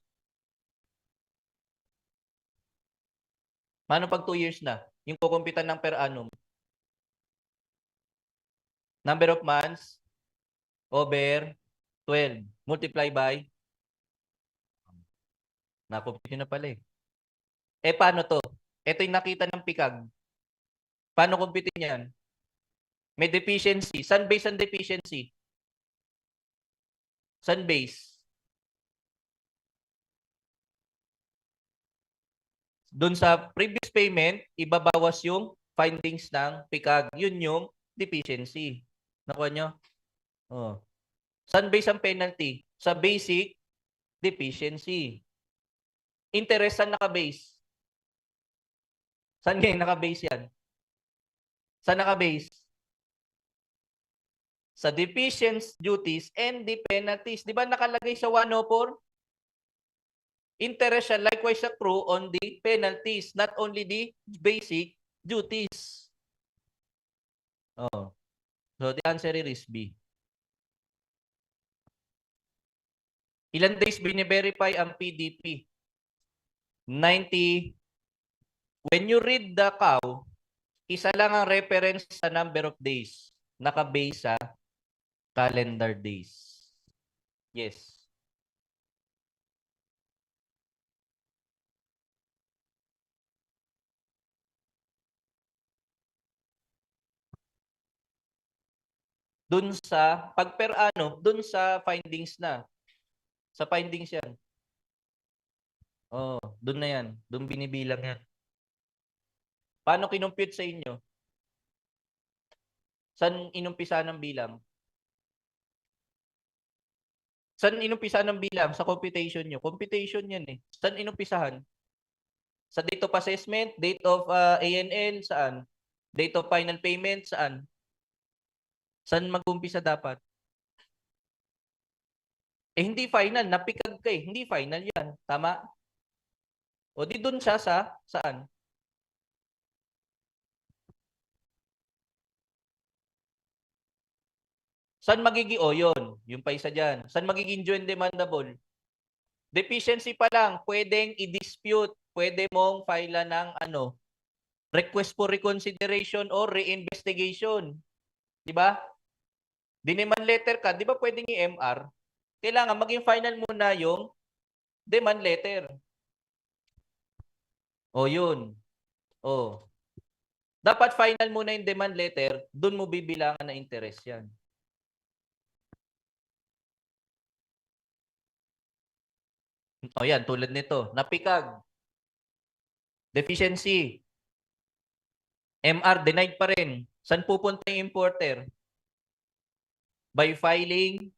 Paano pag 2 years na? Yung kukumpitan ng per annum. Number of months over 12. Multiply by. Nakumpute na pala eh. Paano to? Ito yung nakita ng pikag. Paano kumpitin yan? May deficiency. Saan base ang deficiency? Saan base? Doon sa previous payment, ibabawas yung findings ng pikag. Yun yung deficiency. Nakuha nyo? Oh. Saan base ang penalty? Sa basic deficiency. Interest saan naka-base? Saan ngayon naka-base yan? Saan naka-base? Sa deficiency duties and the penalties. Di ba nakalagay sa 104? Interest siya likewise accrue on the penalties, not only the basic duties. Oh. So the answer is B. Ilan days bine-verify ang PDP? 90. When you read the cow, isa lang ang reference sa number of days. Naka-base sa calendar days. Yes. Dun sa, pag per ano, dun sa findings na. Sa findings yan. Oh, dun na yan. Dun binibilang yan. Paano kinumpute sa inyo? Saan inumpisa ng bilang? Saan inumpisa ng bilang? Sa computation nyo. Computation yan eh. Saan inumpisahan? Sa date of assessment, date of ANL, saan? Date of final payment, saan? Saan mag-umpisa dapat? Hindi final. Napikag ka eh. Hindi final yan. Tama? O di dun siya sa, saan? Saan magiging, yun, yung pa isa dyan. Saan magiging due and demandable? Deficiency pa lang, pwedeng i-dispute, pwede mong file ng request for reconsideration or reinvestigation. Di ba? Demand letter ka, di ba pwedeng i-MR? Kailangan maging final muna yung demand letter. O yun. O. Dapat final muna yung demand letter, dun mo bibilangan na interest yan. O yan, tulad nito. Napikag. Deficiency. MR, denied pa rin. Saan pupunta yung importer? By filing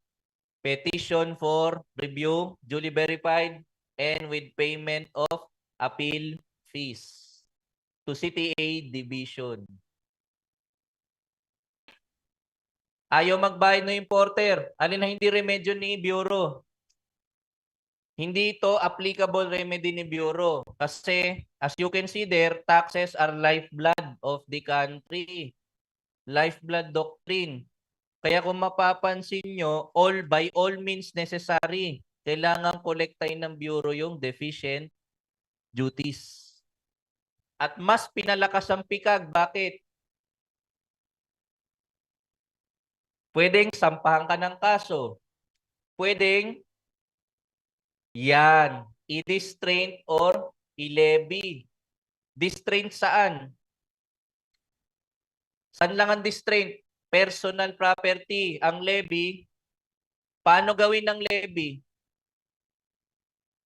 petition for review, duly verified, and with payment of appeal fees to CTA Division. Ayaw magbayad ng importer. Alin na hindi remedyo ni Bureau? Hindi ito applicable remedy ni Bureau. Kasi, as you can see there, taxes are lifeblood of the country. Lifeblood doctrine. Kaya kung mapapansin nyo, by all means necessary, kailangan kolektahin ng Bureau yung deficient duties. At mas pinalakas ang pikag. Bakit? Pwedeng sampahan ka ng kaso. Pwedeng yan, i-distrain or i-levy. Distrain saan? Saan lang ang distrain? Personal property. Ang levy, paano gawin ng levy?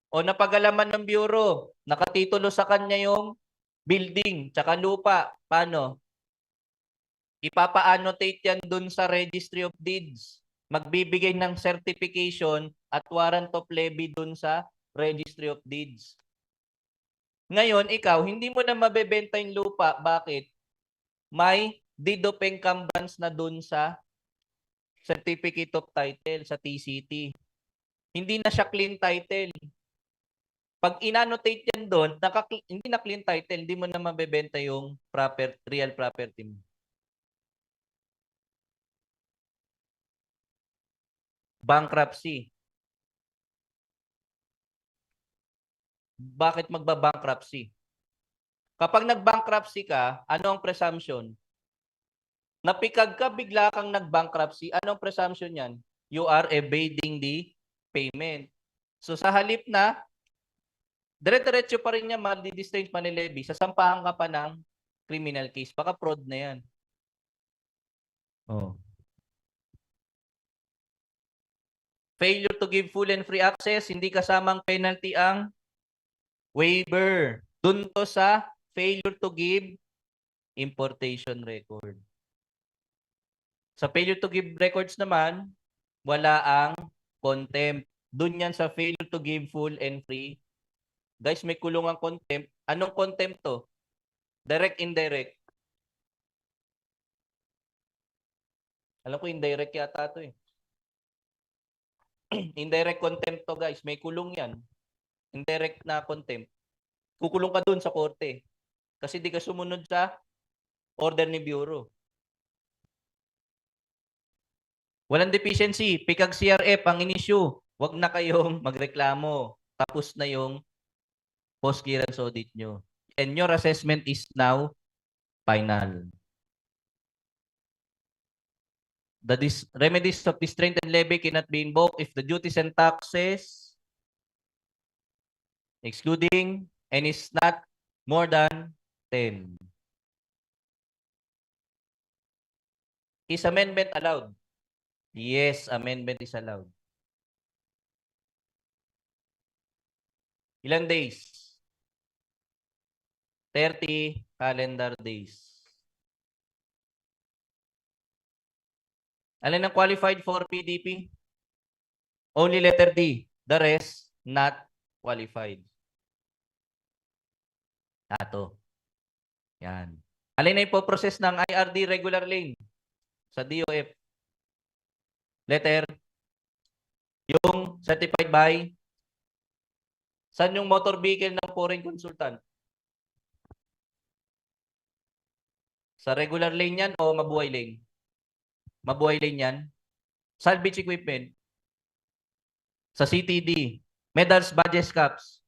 O napagalaman ng Bureau, nakatitulo sa kanya yung building, tsaka lupa. Paano? Ipapa-annotate yan dun sa Registry of Deeds. Magbibigay ng certification at warrant of levy dun sa Registry of Deeds. Ngayon, ikaw, hindi mo na mabebenta yung lupa. Bakit? May deed of encumbrance na dun sa Certificate of Title, sa TCT. Hindi na siya clean title. Pag inannotate yan doon, hindi na clean title, hindi mo na mabebenta yung real property mo. Bankruptcy. Bakit magba-bankruptcy? Kapag nag-bankruptcy ka, ano ang presumption? Napikag ka, bigla kang nag-bankruptcy, anong presumption yan? You are evading the payment. So sa halip na, dire-diretso pa rin niya, madi-discharge manilevy, sasampahan ka pa ng criminal case. Baka fraud na yan. Oh. Failure to give full and free access, hindi kasamang penalty ang waiver. Dun to sa failure to give importation record. Sa failure to give records naman, wala ang contempt. Dun yan sa failure to give full and free. Guys, may kulungang contempt. Anong contempt to? Direct, indirect. Alam ko indirect yata to eh. Indirect contempt to guys. May kulong yan. Indirect na contempt. Kukulong ka dun sa korte. Kasi di ka sumunod sa order ni Bureau. Walang deficiency. Pikag CRF ang in-issue. Huwag na kayong magreklamo. Tapos na yung post-clearance audit nyo. And your assessment is now final. The remedies of distraint and levy cannot be invoked if the duties and taxes, excluding, and is not more than 10. Is amendment allowed? Yes, amendment is allowed. Ilan days? 30 calendar days. Alin ang qualified for PDP? Only letter D. The rest, not qualified. Ato. Yan. Alin na ipoprocess ng IRD regular lane? Sa DOF. Letter. Yung certified by. Saan yung motor vehicle ng foreign consultant? Sa regular lane yan o mabuhay lane? Mabuhay lane yan? Salvage equipment. Sa CTD. Medals, badges, caps.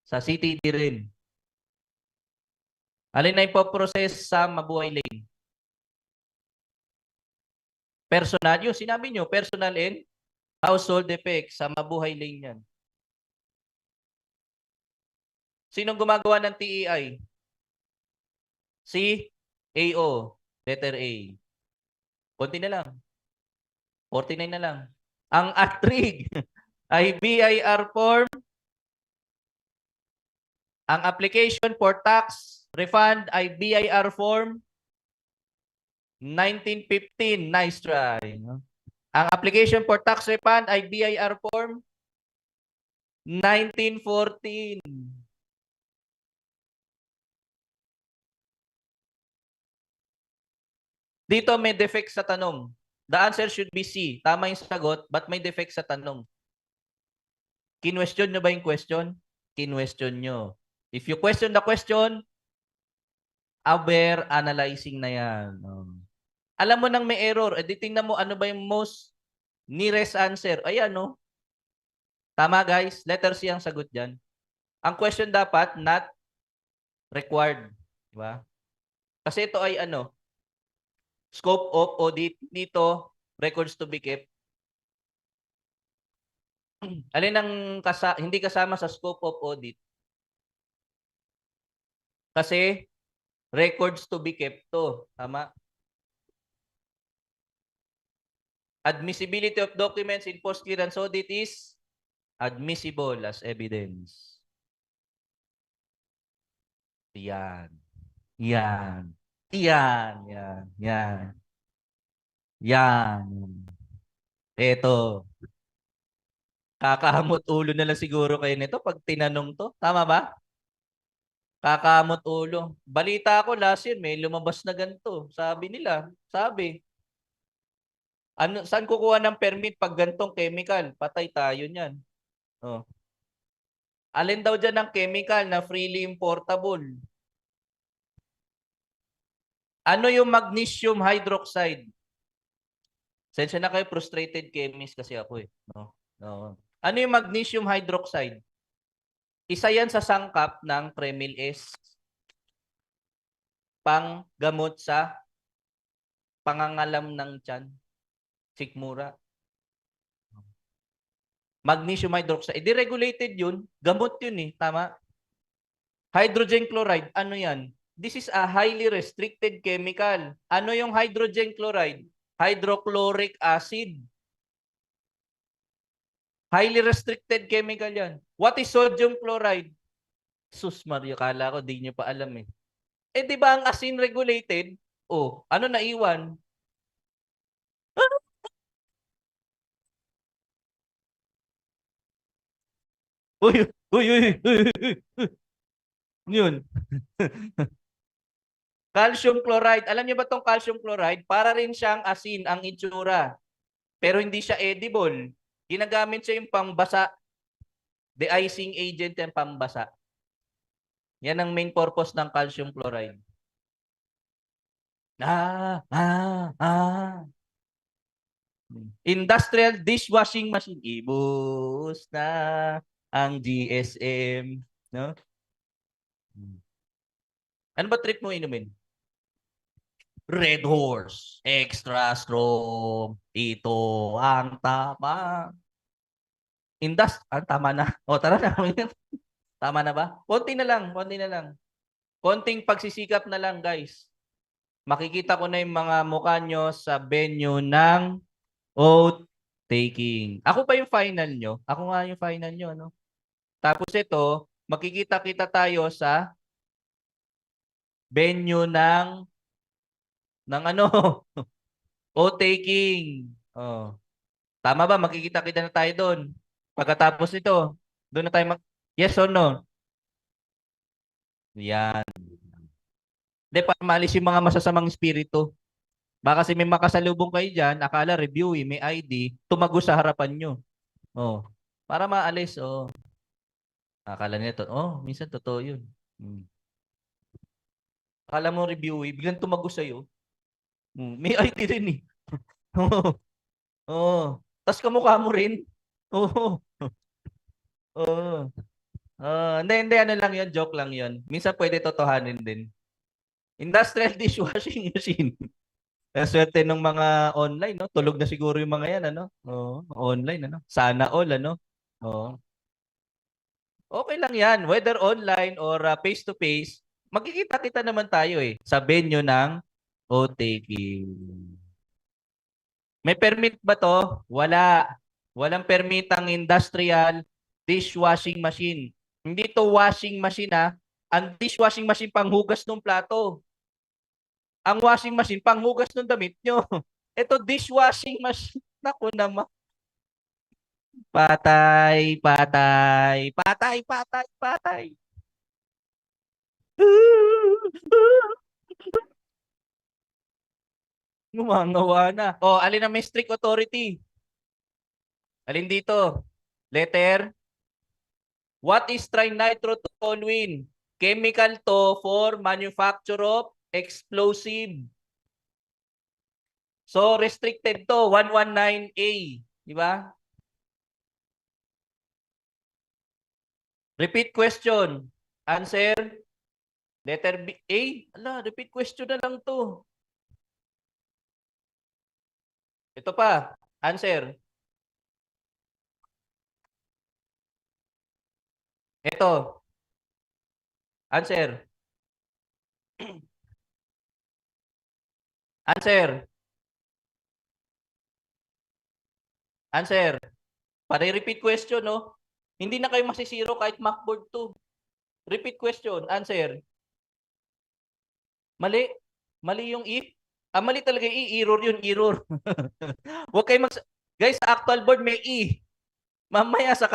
Sa CTD rin. Alin na ipoprocess sa Mabuhay Lane? Personal. Yung sinabi nyo, personal and household effects sa Mabuhay Lane yan. Sinong gumagawa ng TEI? Si AO. Letter A. Konti na lang. 49 na lang. Ang ATRIG ay BIR form. Ang application for tax refund ay BIR form 1915. Nice try. Ang application for tax refund ay BIR form 1914. Dito may defect sa tanong. The answer should be C. Tama yung sagot, but may defect sa tanong. Kinwestiyon nyo ba yung question? Kinwestiyon nyo. If you question the question, aware analyzing na yan. Alam mo nang may error, edi tingnan mo ano ba yung most nearest answer. Ayan, no? Tama, guys. Letter C ang sagot dyan. Ang question dapat, not required. Diba? Kasi ito ay ano, scope of audit. Dito, records to be kept. Alin ang hindi kasama sa scope of audit? Kasi records to be kept to. Tama? Admissibility of documents in post-clearance audit is admissible as evidence. Yan. Yan. Yan. Yan. Yan. Yan. Ito. Kakahamot ulo na lang siguro kayo nito pag tinanong to. Tama ba? Kakahamot ulo. Balita ko last year may lumabas na ganito. Sabi nila. Sabi. Ano, saan kukuha ng permit pag gantong chemical? Patay tayo niyan. Oh. Alin daw dyan ng chemical na freely importable? Ano yung magnesium hydroxide? Sensya na kayo, frustrated chemist kasi ako eh. No? No. Ano yung magnesium hydroxide? Isa yan sa sangkap ng Premil S. Panggamot sa pangangalam ng tiyan. Sikmura. Magnesium hydroxide. Deregulated yun. Gamot yun eh. Tama? Hydrogen chloride. Ano yan? This is a highly restricted chemical. Ano yung hydrogen chloride? Hydrochloric acid. Highly restricted chemical yan. What is sodium chloride? Sus Mario, kala ko di nyo pa alam eh. Eh di ba ang asin regulated? Oh, ano naiwan? Uy, uy, uy, uy, uy, uy. Yun. Calcium chloride. Alam niyo ba tong calcium chloride? Para rin siyang asin ang itsura. Pero hindi siya edible. Ginagamit siya yung pambasa. De-icing agent yung pambasa. Yan ang main purpose ng calcium chloride. Industrial dishwashing machine. Ibus na ang GSM. No? Ano ba trip mo inumin? Red Horse. Extra strong. Ito ang tama. Tama na. O, tara na. Tama na ba? Konti na lang. Konti na lang. Konting pagsisikap na lang, guys. Makikita ko na yung mga mukha nyo sa venue ng oath taking. Ako pa yung final nyo. Ako nga yung final nyo. No? Tapos ito, makikita-kita tayo sa venue ng ano? Oath taking. Oh. Tama ba? Makikita-kita na tayo doon. Pagkatapos nito, doon na tayo yes or no? Yan. Hindi, para maalis yung mga masasamang espiritu. Baka kasi may makasalubong kayo dyan, akala review may ID, tumago sa harapan nyo. Oh. Para maalis, oh. Akala nila to, oh, minsan totoo yun. Akala mo review biglang tumago sa'yo. May ID rin eh. Oo. Tapos kamukha mo rin. Oo. Oo. Hindi, ano lang yun, joke lang yun. Minsan pwede totohanin din. Industrial dishwashing machine. Swerte ng mga online, no? Tulog na siguro yung mga yan, ano? Oo, online, ano? Sana all, ano? Oo. Okay lang yan. Whether online or face-to-face, magkikita-kita naman tayo eh. Sa venue ng OTK. May permit ba to? Wala. Walang permit ang industrial dishwashing machine. Hindi to washing machine ha. Ang dishwashing machine panghugas ng plato. Ang washing machine panghugas ng damit nyo. Ito dishwashing machine. Naku naman. Patay, patay, patay, patay, patay. Gumangawa na. O, alin ang may strict authority? Alin dito? Letter. What is trinitrotoluene? Chemical to for manufacture of explosive. So, restricted to 119A. Di ba? Repeat question. Answer. Letter B. A. Ala, repeat question na lang to. Ito pa. Answer. Ito. Answer. Answer. Answer. Pare-repeat question, no? Hindi na kayo masisiro kahit Macboard 2. Repeat question. Answer. Mali. Mali yung E. Mali talaga yung E. Error yun. Error. Huwag kayo Guys, sa actual board may E. Mamaya sa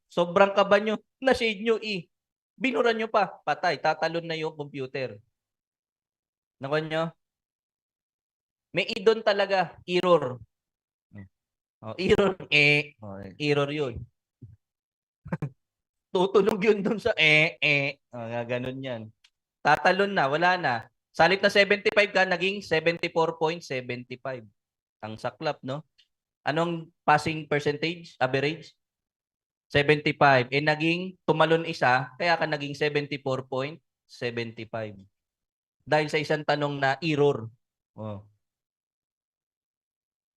sobrang kaba nyo, na-shade nyo E. Binuran nyo pa. Patay. Tatalon na yung computer. Nakuha nyo? May E doon talaga. Error. Error. Error yun. Tutunog yun doon sa ganun yan. Tatalon na, wala na. Salit na 75 ka, naging 74.75. Ang saklap, no? Anong passing percentage, average? 75. Naging tumalon isa, kaya ka naging 74.75. Dahil sa isang tanong na error. Oh.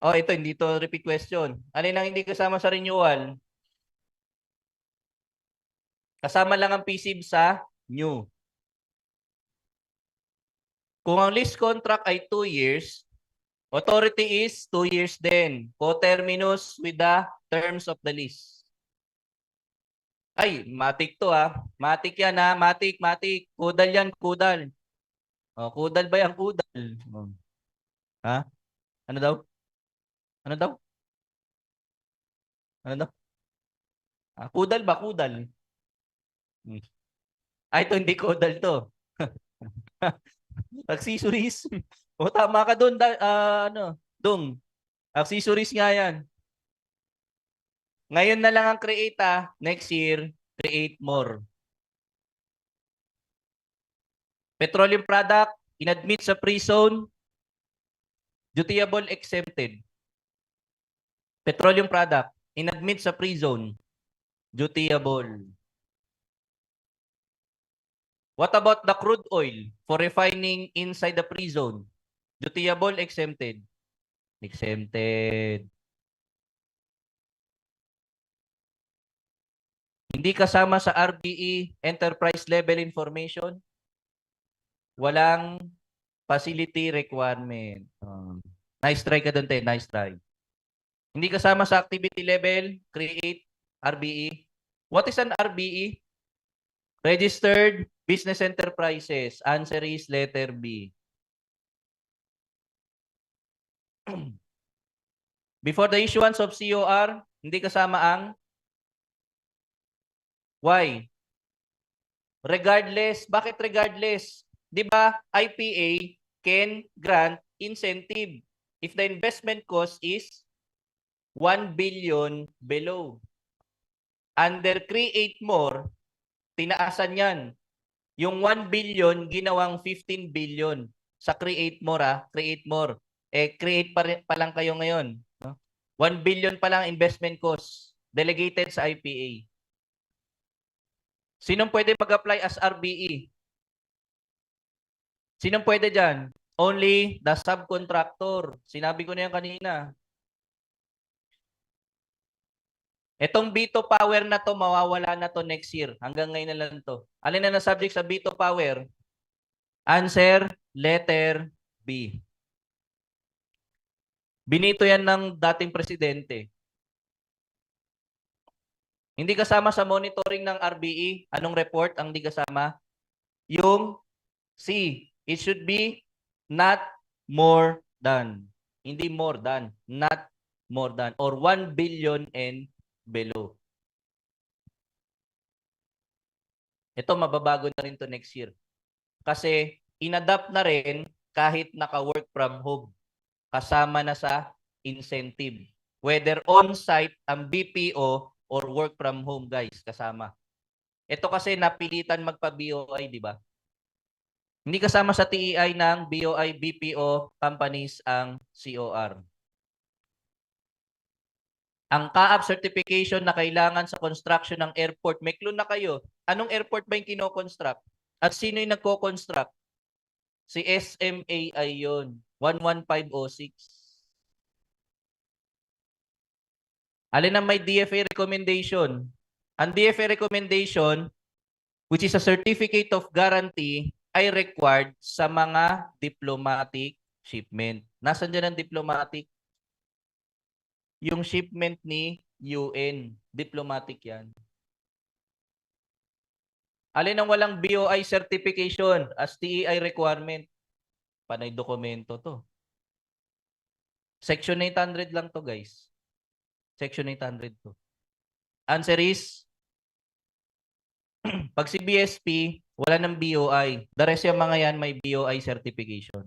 Ito, hindi to repeat question. Alin ang hindi kasama sa renewal? Kasama lang ang PSIB sa new. Kung ang lease contract ay 2 years, authority is 2 years din. Coterminus with the terms of the lease. Ay, matik to ha. Matik yan ha. Matik, matik. Kudal yan, kudal. Kudal ba yan? Kudal. Ha? Ano daw? Ano daw? Ano daw? Kudal ba? Kudal. Ito hindi kudal to. Accessories. Tama ka doon. Ano? Dong. Accessories nga yan. Ngayon na lang ang create next year, create more. Petroleum product, inadmit sa free zone, dutiable exempted. Petroleum product, inadmit sa free zone, dutiable. What about the crude oil for refining inside the free zone? Dutiable, exempted. Exempted. Hindi kasama sa RBE enterprise level information. Walang facility requirement. Nice try ka doon, te. Nice try. Hindi kasama sa activity level, create, RBE. What is an RBE? Registered Business Enterprises. Answer is letter B. Before the issuance of COR, hindi kasama ang why? Regardless. Bakit regardless? Di ba IPA can grant incentive if the investment cost is 1 billion below. Under create more, tinaasan yan. Yung 1 billion, ginawang 15 billion. Sa create more, create more. Create pa lang kayo ngayon. No? 1 billion pa lang investment cost delegated sa IPA. Sinong pwede mag-apply as RBE? Sinong pwede dyan? Only the subcontractor. Sinabi ko na yan kanina. Itong Veto Power na to, mawawala na to next year. Hanggang ngayon na lang to. Alin na subject sa Veto Power? Answer, letter B. Binito yan ng dating presidente. Hindi kasama sa monitoring ng RBE. Anong report ang hindi kasama? Yung C. It should be not more than. Hindi more than. Not more than. Or 1 billion and below. Ito mababago na rin to next year. Kasi inadapt na rin kahit naka-work from home. Kasama na sa incentive. Whether on-site ang BPO or work from home, guys, kasama. Ito kasi napilitan magpa-BOI, di ba? Hindi kasama sa TEI ng BOI, BPO companies ang COR. Ang CAAP certification na kailangan sa construction ng airport, may clue na kayo. Anong airport ba yung kino-construct? At sino yung nagko-construct? Si SMAI yun. 11506. Alin ang may DFA recommendation? Ang DFA recommendation, which is a certificate of guarantee, ay required sa mga diplomatic shipment. Nasaan dyan ang diplomatic? Yung shipment ni UN. Diplomatic yan. Alin ang walang BOI certification as TEI requirement? Panay dokumento to. Section 800 lang to, guys. Section 800 to. Answer is, pag si BSP, wala ng BOI. The rest yung mga yan may BOI certification.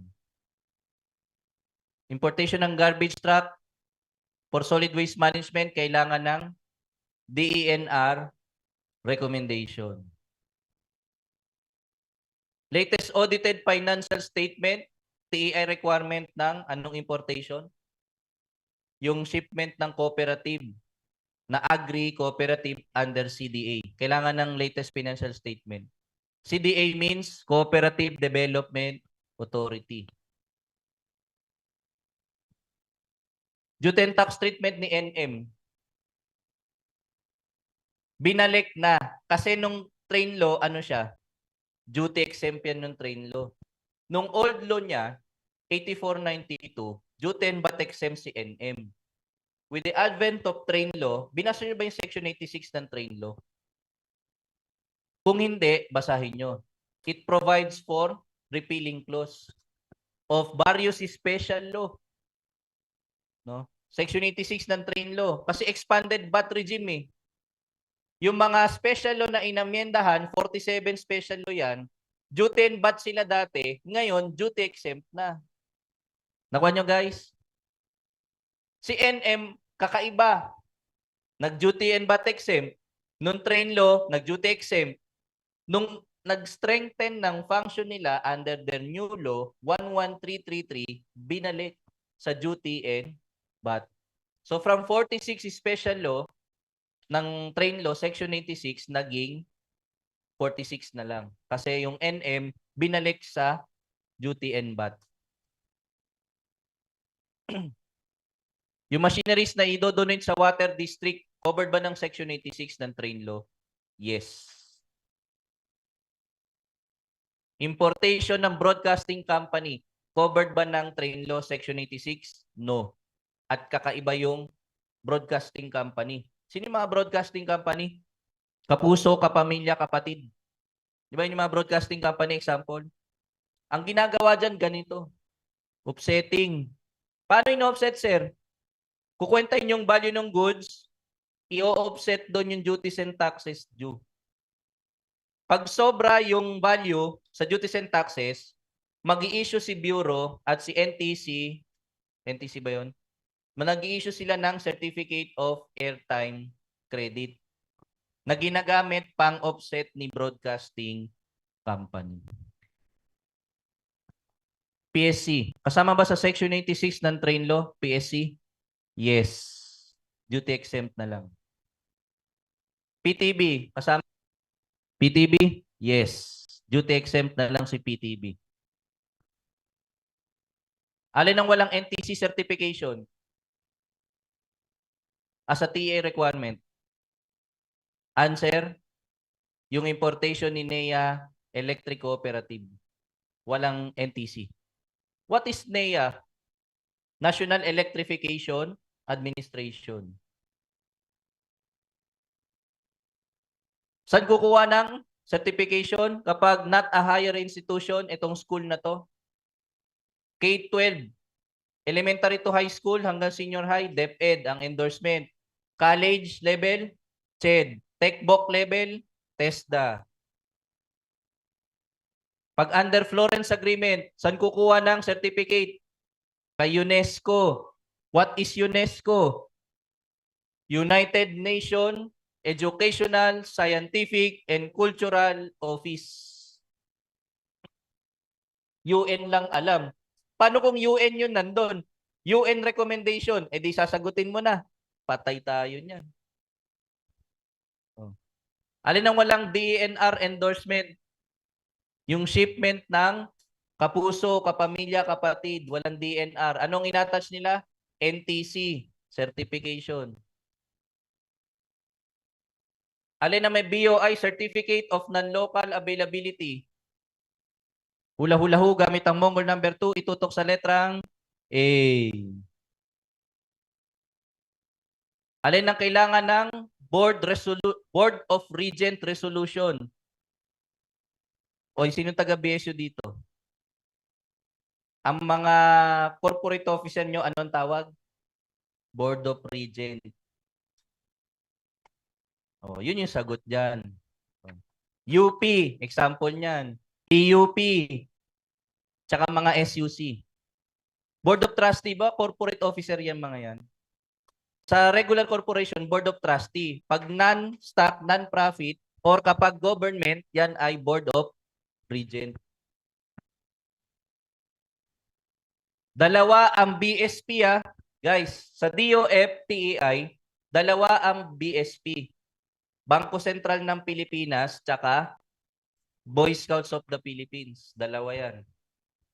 Importation ng garbage truck for solid waste management, kailangan ng DENR recommendation. Latest audited financial statement, TEI requirement ng anong importation? Yung shipment ng cooperative na agri-cooperative under CDA. Kailangan ng latest financial statement. CDA means Cooperative Development Authority. Duty and tax treatment ni NM. Binalik na. Kasi nung train law, ano siya? Duty exemption ng train law. Nung old law niya, 8492, duty and VAT exempt si NM. With the advent of train law, binasa niyo ba yung section 86 ng train law? Kung hindi, basahin nyo. It provides for repealing clause of various special law. No? Section 86 ng train law. Kasi expanded VAT regime eh. Yung mga special law na inamyendahan, 47 special law yan, duty and VAT sila dati, ngayon duty exempt na. Nakuha nyo guys? Si NM, kakaiba. Nag-duty and VAT exempt. Nung train law, nag-duty exempt. Nung nag-strengthen ng function nila under their new law, 11333, binalik sa duty and VAT. So from 46 special law ng train law, section 86, naging 46 na lang. Kasi yung NM, binalik sa duty and VAT. Yung machineries na i-donate sa water district, covered ba ng section 86 ng train law? Yes. Importation ng broadcasting company, covered ba ng train law section 86? No. At kakaiba yung broadcasting company. Sino yung mga broadcasting company? Kapuso, kapamilya, kapatid. Di ba yung mga broadcasting company example? Ang ginagawa dyan, ganito. Offsetting. Paano in-offset, sir? Kukwentahin yung value ng goods, i-offset doon yung duties and taxes due. Pag sobra yung value sa duties and taxes, mag-i-issue si Bureau at si NTC, NTC ba yun? Mag-i-issue sila ng Certificate of Airtime Credit na ginagamit pang offset ni broadcasting company. PSC. Kasama ba sa Section 86 ng Train Law? PSC? Yes. Duty exempt na lang. PTB, kasama. PTB? Yes. Duty exempt na lang si PTB. Alin ang walang NTC certification as a TA requirement? Answer, yung importation ni NEA Electric Cooperative. Walang NTC. What is NEA? National Electrification Administration. Saan kukuha ng certification kapag not a higher institution itong school na to? K-12, elementary to high school hanggang senior high, DepEd ang endorsement. College level, CHED. Techbook level, TESDA. Pag under Florence Agreement, saan kukuha ng certificate? Kay UNESCO. What is UNESCO? United Nations Educational, Scientific, and Cultural Office. UN lang alam. Paano kung UN yun nandun? UN recommendation, di sasagutin mo na. Patay tayo niyan. Oh. Alin ang walang DENR endorsement? Yung shipment ng kapuso, kapamilya, kapatid, walang DNR. Anong inattach nila? NTC certification. Alin na may BOI Certificate of Non-Local Availability? Hula-hula ho gamit ang Mongol number 2, itutok sa letrang A. Alin ang kailangan ng Board of Regent Resolution? O sino taga-BSU dito? Ang mga corporate officer nyo, anong tawag? Board of Regent. Oh, yun yung sagot dyan. UP, example niyan. PUP, tsaka mga SUC. Board of Trustee ba? Corporate officer yan mga yan. Sa regular corporation, Board of Trustee. Pag non-stock, non-profit, or kapag government, yan ay Board of Regent. Dalawa ang BSP guys. Sa DOF, TEI, dalawa ang BSP. Bangko Sentral ng Pilipinas, tsaka Boy Scouts of the Philippines. Dalawa yan.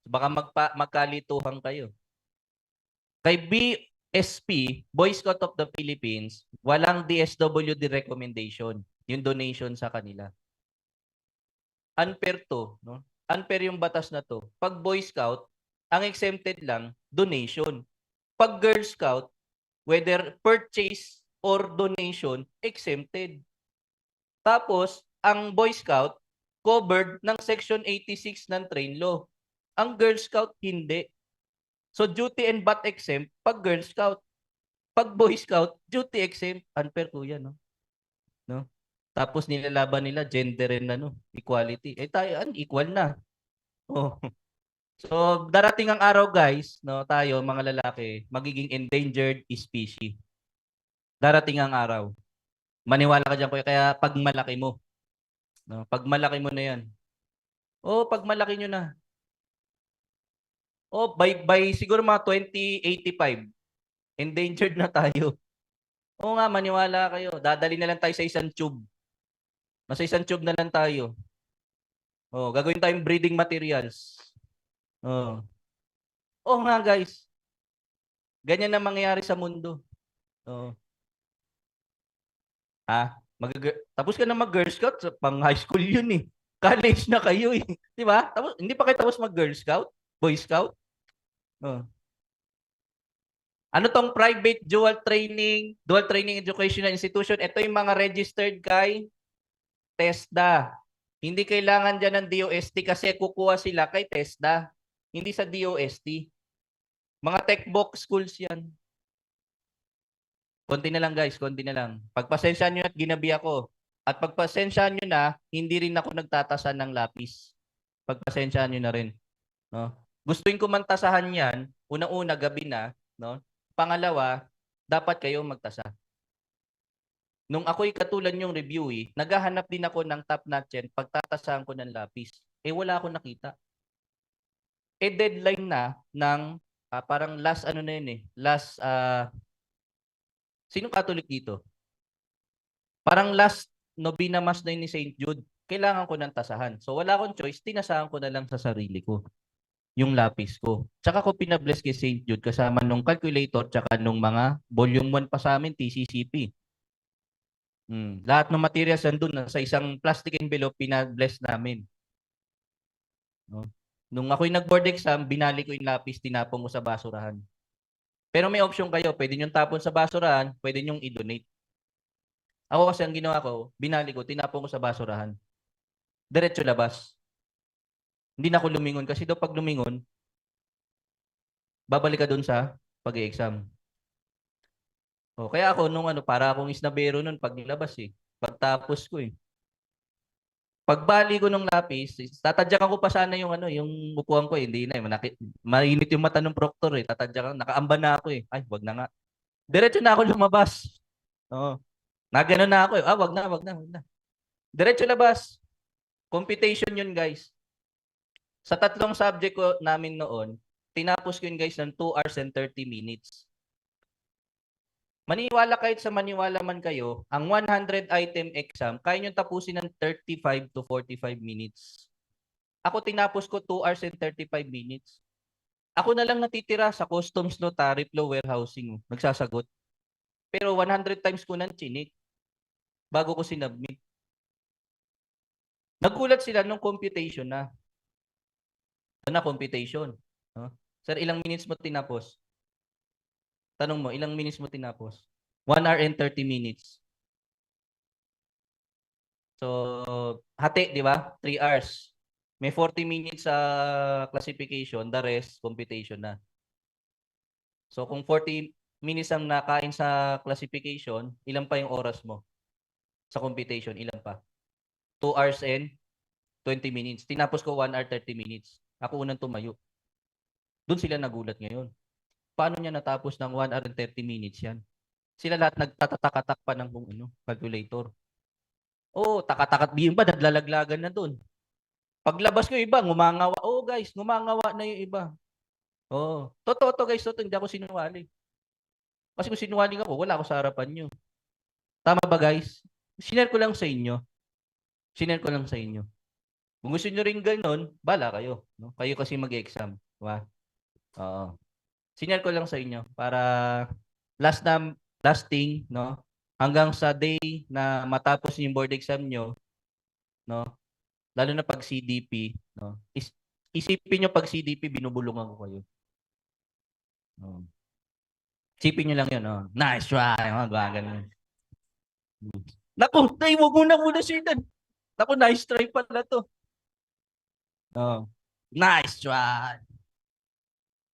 Baka magkalituhan kayo. Kay BSP, Boy Scout of the Philippines, walang DSWD recommendation. Yung donation sa kanila. Unfair to. No? Unfair yung batas na to. Pag Boy Scout, ang exempted lang, donation. Pag Girl Scout, whether purchase or donation, exempted. Tapos, ang Boy Scout, covered ng Section 86 ng Train Law. Ang Girl Scout, hindi. So, duty and bat exempt pag Girl Scout. Pag Boy Scout, duty exempt. Unfair po yan, no? No? Tapos nilalaban nila gender and equality. Tayo, equal na. Oh. So, darating ang araw, guys, no, tayo, mga lalaki, magiging endangered species. Darating ang araw. Maniwala ka dyan, kuya. Kaya pag malaki mo. No? Pag malaki mo na yan. Pag malaki nyo na. By siguro mga 2085, endangered na tayo. Oo nga, maniwala kayo. Dadali na lang tayo sa isang tube. Nasa isang tube na lang tayo. Gagawin tayong breeding materials. Nga, guys. Ganyan na mangyayari sa mundo. Tapos ka na mag-Girl Scout, pang high school yun eh. College na kayo eh. Di ba? Tapos, hindi pa kayo tapos mag-Girl Scout? Boy Scout? Ano tong private dual training educational institution? Ito yung mga registered kay TESDA. Hindi kailangan dyan ng DOST kasi kukuha sila kay TESDA. Hindi sa DOST. Mga tech book schools yan. Konti na lang guys, konti na lang. Pagpasensyahan nyo at ginabi ako. At pagpasensyahan nyo na, hindi rin ako nagtatasan ng lapis. Pagpasensyahan nyo na rin. No? Gustuin ko man tasahan yan, unang-una gabi na, no? Pangalawa, dapat kayo magtasa. Nung ako'y katulad yung reviewee, naghahanap din ako ng top notch yan, pagtatasahan ko ng lapis. Wala akong nakita. Deadline na ng parang last last Sinong Catholic dito? Parang last Novena Mass na yun ni St. Jude, kailangan ko ng tasahan. So wala akong choice, tinasahan ko na lang sa sarili ko yung lapis ko. Tsaka ko pinabless kay St. Jude kasama nung calculator tsaka nung mga volume 1 pa sa amin, TCCP. Lahat ng materials nandun sa isang plastic envelope, pinabless namin. No? Nung ako'y nag-board exam, binalik ko yung lapis, tinapon ko sa basurahan. Pero may option kayo, pwede nyo tapon sa basurahan, pwede nyo i-donate. Ako kasi ang ginawa ko, binalik ko, tinapon ko sa basurahan. Diretso labas. Hindi na ako lumingon kasi daw pag lumingon, babalik ka doon sa pag-exam. O, kaya ako nung para akong isnabero nun paglabas eh. Pagtapos ko eh. Pagbali ko ng lapis, tatadyakan ko pa sana yung yung upuan ko eh. Hindi na eh. Mainit yung mata ng proctor eh. Tatadyakan, nakaamba na ako eh. Ay, wag na nga. Diretso na ako lumabas. Oo. Nagano na ako eh. Ah, wag na. Diretso labas. Computation yun, guys. Sa tatlong subject ko namin noon, tinapos ko yun, guys, ng 2 hours and 30 minutes. Maniwala kahit sa maniwala man kayo, ang 100 item exam, kaya nyo tapusin ng 35 to 45 minutes. Ako tinapos ko 2 hours and 35 minutes. Ako na lang natitira sa customs law, tariff law, warehousing, nagsasagot. Pero 100 times ko nang chinik bago ko sinubmit. Nagulat sila nung computation na. Computation. Sir, ilang minutes mo tinapos? Tanong mo, ilang minutes mo tinapos? 1 hour and 30 minutes. So, hati, di ba? 3 hours. May 40 minutes sa classification, the rest, computation na. So, kung 40 minutes ang nakain sa classification, ilan pa yung oras mo? Sa computation, ilan pa? 2 hours and 20 minutes. Tinapos ko 1 hour 30 minutes. Ako unang tumayo. Doon sila nagulat ngayon. Paano niya natapos ng 1 hour and 30 minutes yan? Sila lahat nagtatatatak pa ng calculator. Oo, takatakat yung iba, naglalaglagan na doon. Paglabas ko iba, ngumangawa. Oo guys, ngumangawa na yung iba. Oo. Totoo to guys, totoo. Hindi ako sinungaling. Kasi kung sinungaling ako, wala ako sa harapan nyo. Tama ba guys? Sinare ko lang sa inyo. Sinare ko lang sa inyo. Kung gusto nyo rin ganun, bala kayo. No? Kayo kasi mag-exam. Diba? Oo. Sinare ko lang sa inyo para last thing, no? Hanggang sa day na matapos yung board exam nyo, no? Lalo na pag CDP, no? Isipin nyo pag CDP, binubulungan ko kayo. No? Isipin nyo lang yun, no? Nice try, mga ganun. Naku, tay, wag mo na muna siya. Naku, nice try pala to. No. Nice try.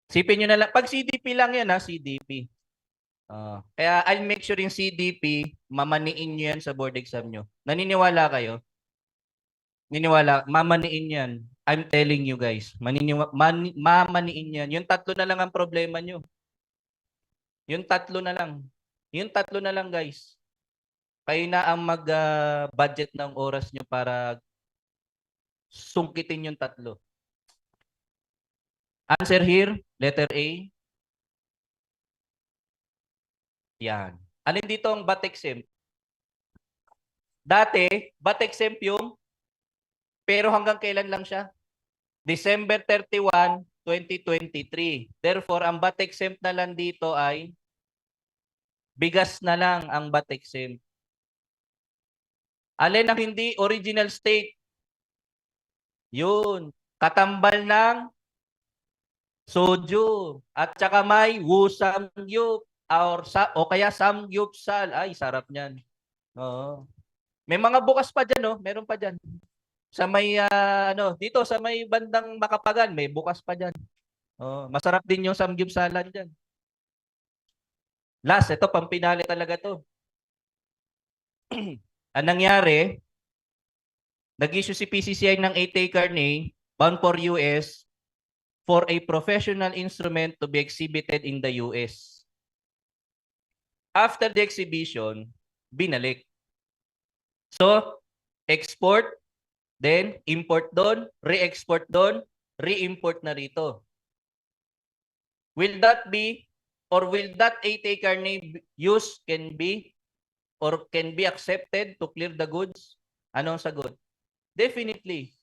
Isipin nyo na lang, pag CDP lang yan, ha, CDP. Kaya I'll make sure yung CDP, mamaniin nyo yan sa board exam nyo. Naniniwala kayo? Niniwala, mamaniin yan. I'm telling you guys, mamaniin yan. Yung tatlo na lang ang problema nyo. Yung tatlo na lang. Yung tatlo na lang guys. Kayo na ang mag-budget ng oras nyo para sungkitin yung tatlo. Answer here, letter A. Yan. Alin dito ang BAT exempt? Dati, BAT exempt yung, pero hanggang kailan lang siya? December 31, 2023. Therefore, ang BAT exempt na lang dito ay bigas na lang ang BAT exempt. Alin ang hindi original state? Yun. Katambal ng soju. At saka may wusamgyup o kaya samgyupsal. Ay, sarap niyan. Oo. May mga bukas pa dyan, no? Meron pa dyan. Sa may, dito sa may bandang Makapagan, may bukas pa dyan. Oh, masarap din yung samgyupsalan dyan. Last, ito, pampinali talaga to. Ang nangyari, nag-issue si PCCI ng 8A carnet bound for US for a professional instrument to be exhibited in the US. After the exhibition, binalik. So, export, then import doon, re-export doon, re-import na rito. Will that be Or will that ATA carnet use can be accepted to clear the goods? Anong sagot? Definitely.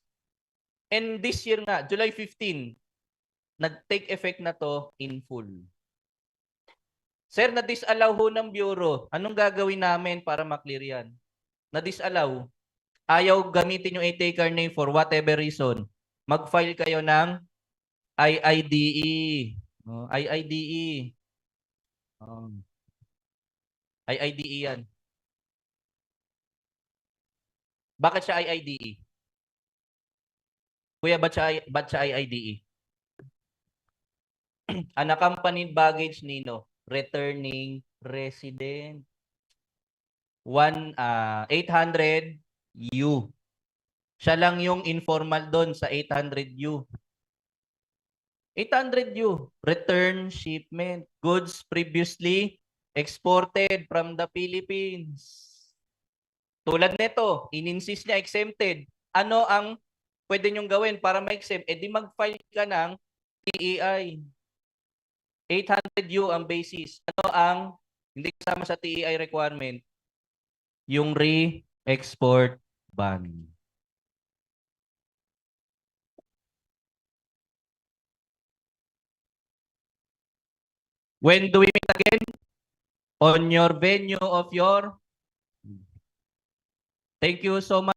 And this year nga, July 15, nag-take effect na to in full. Sir, na-disallow ho ng Bureau. Anong gagawin namin para maklear yan? Na-disallow. Ayaw gamitin yung ATA carnet for whatever reason. Mag-file kayo ng IIDE. IIDE. IIDE yan. Bakit siya IIDE? Kuya, ba't siya IIDE? Unaccompanied baggage nino, returning resident. 800 U. Siya lang yung informal doon sa 800 U. 800 U, return shipment, goods previously exported from the Philippines. Tulad nito, in-insist niya exempted. Ano ang pwede niyong gawin para ma-exempt? Eh di mag-file ka ng TEI. 800 U ang basis. Ano ang hindi kasama sa TEI requirement? Yung re-export ban. When do we meet again? On your venue of your... Thank you so much.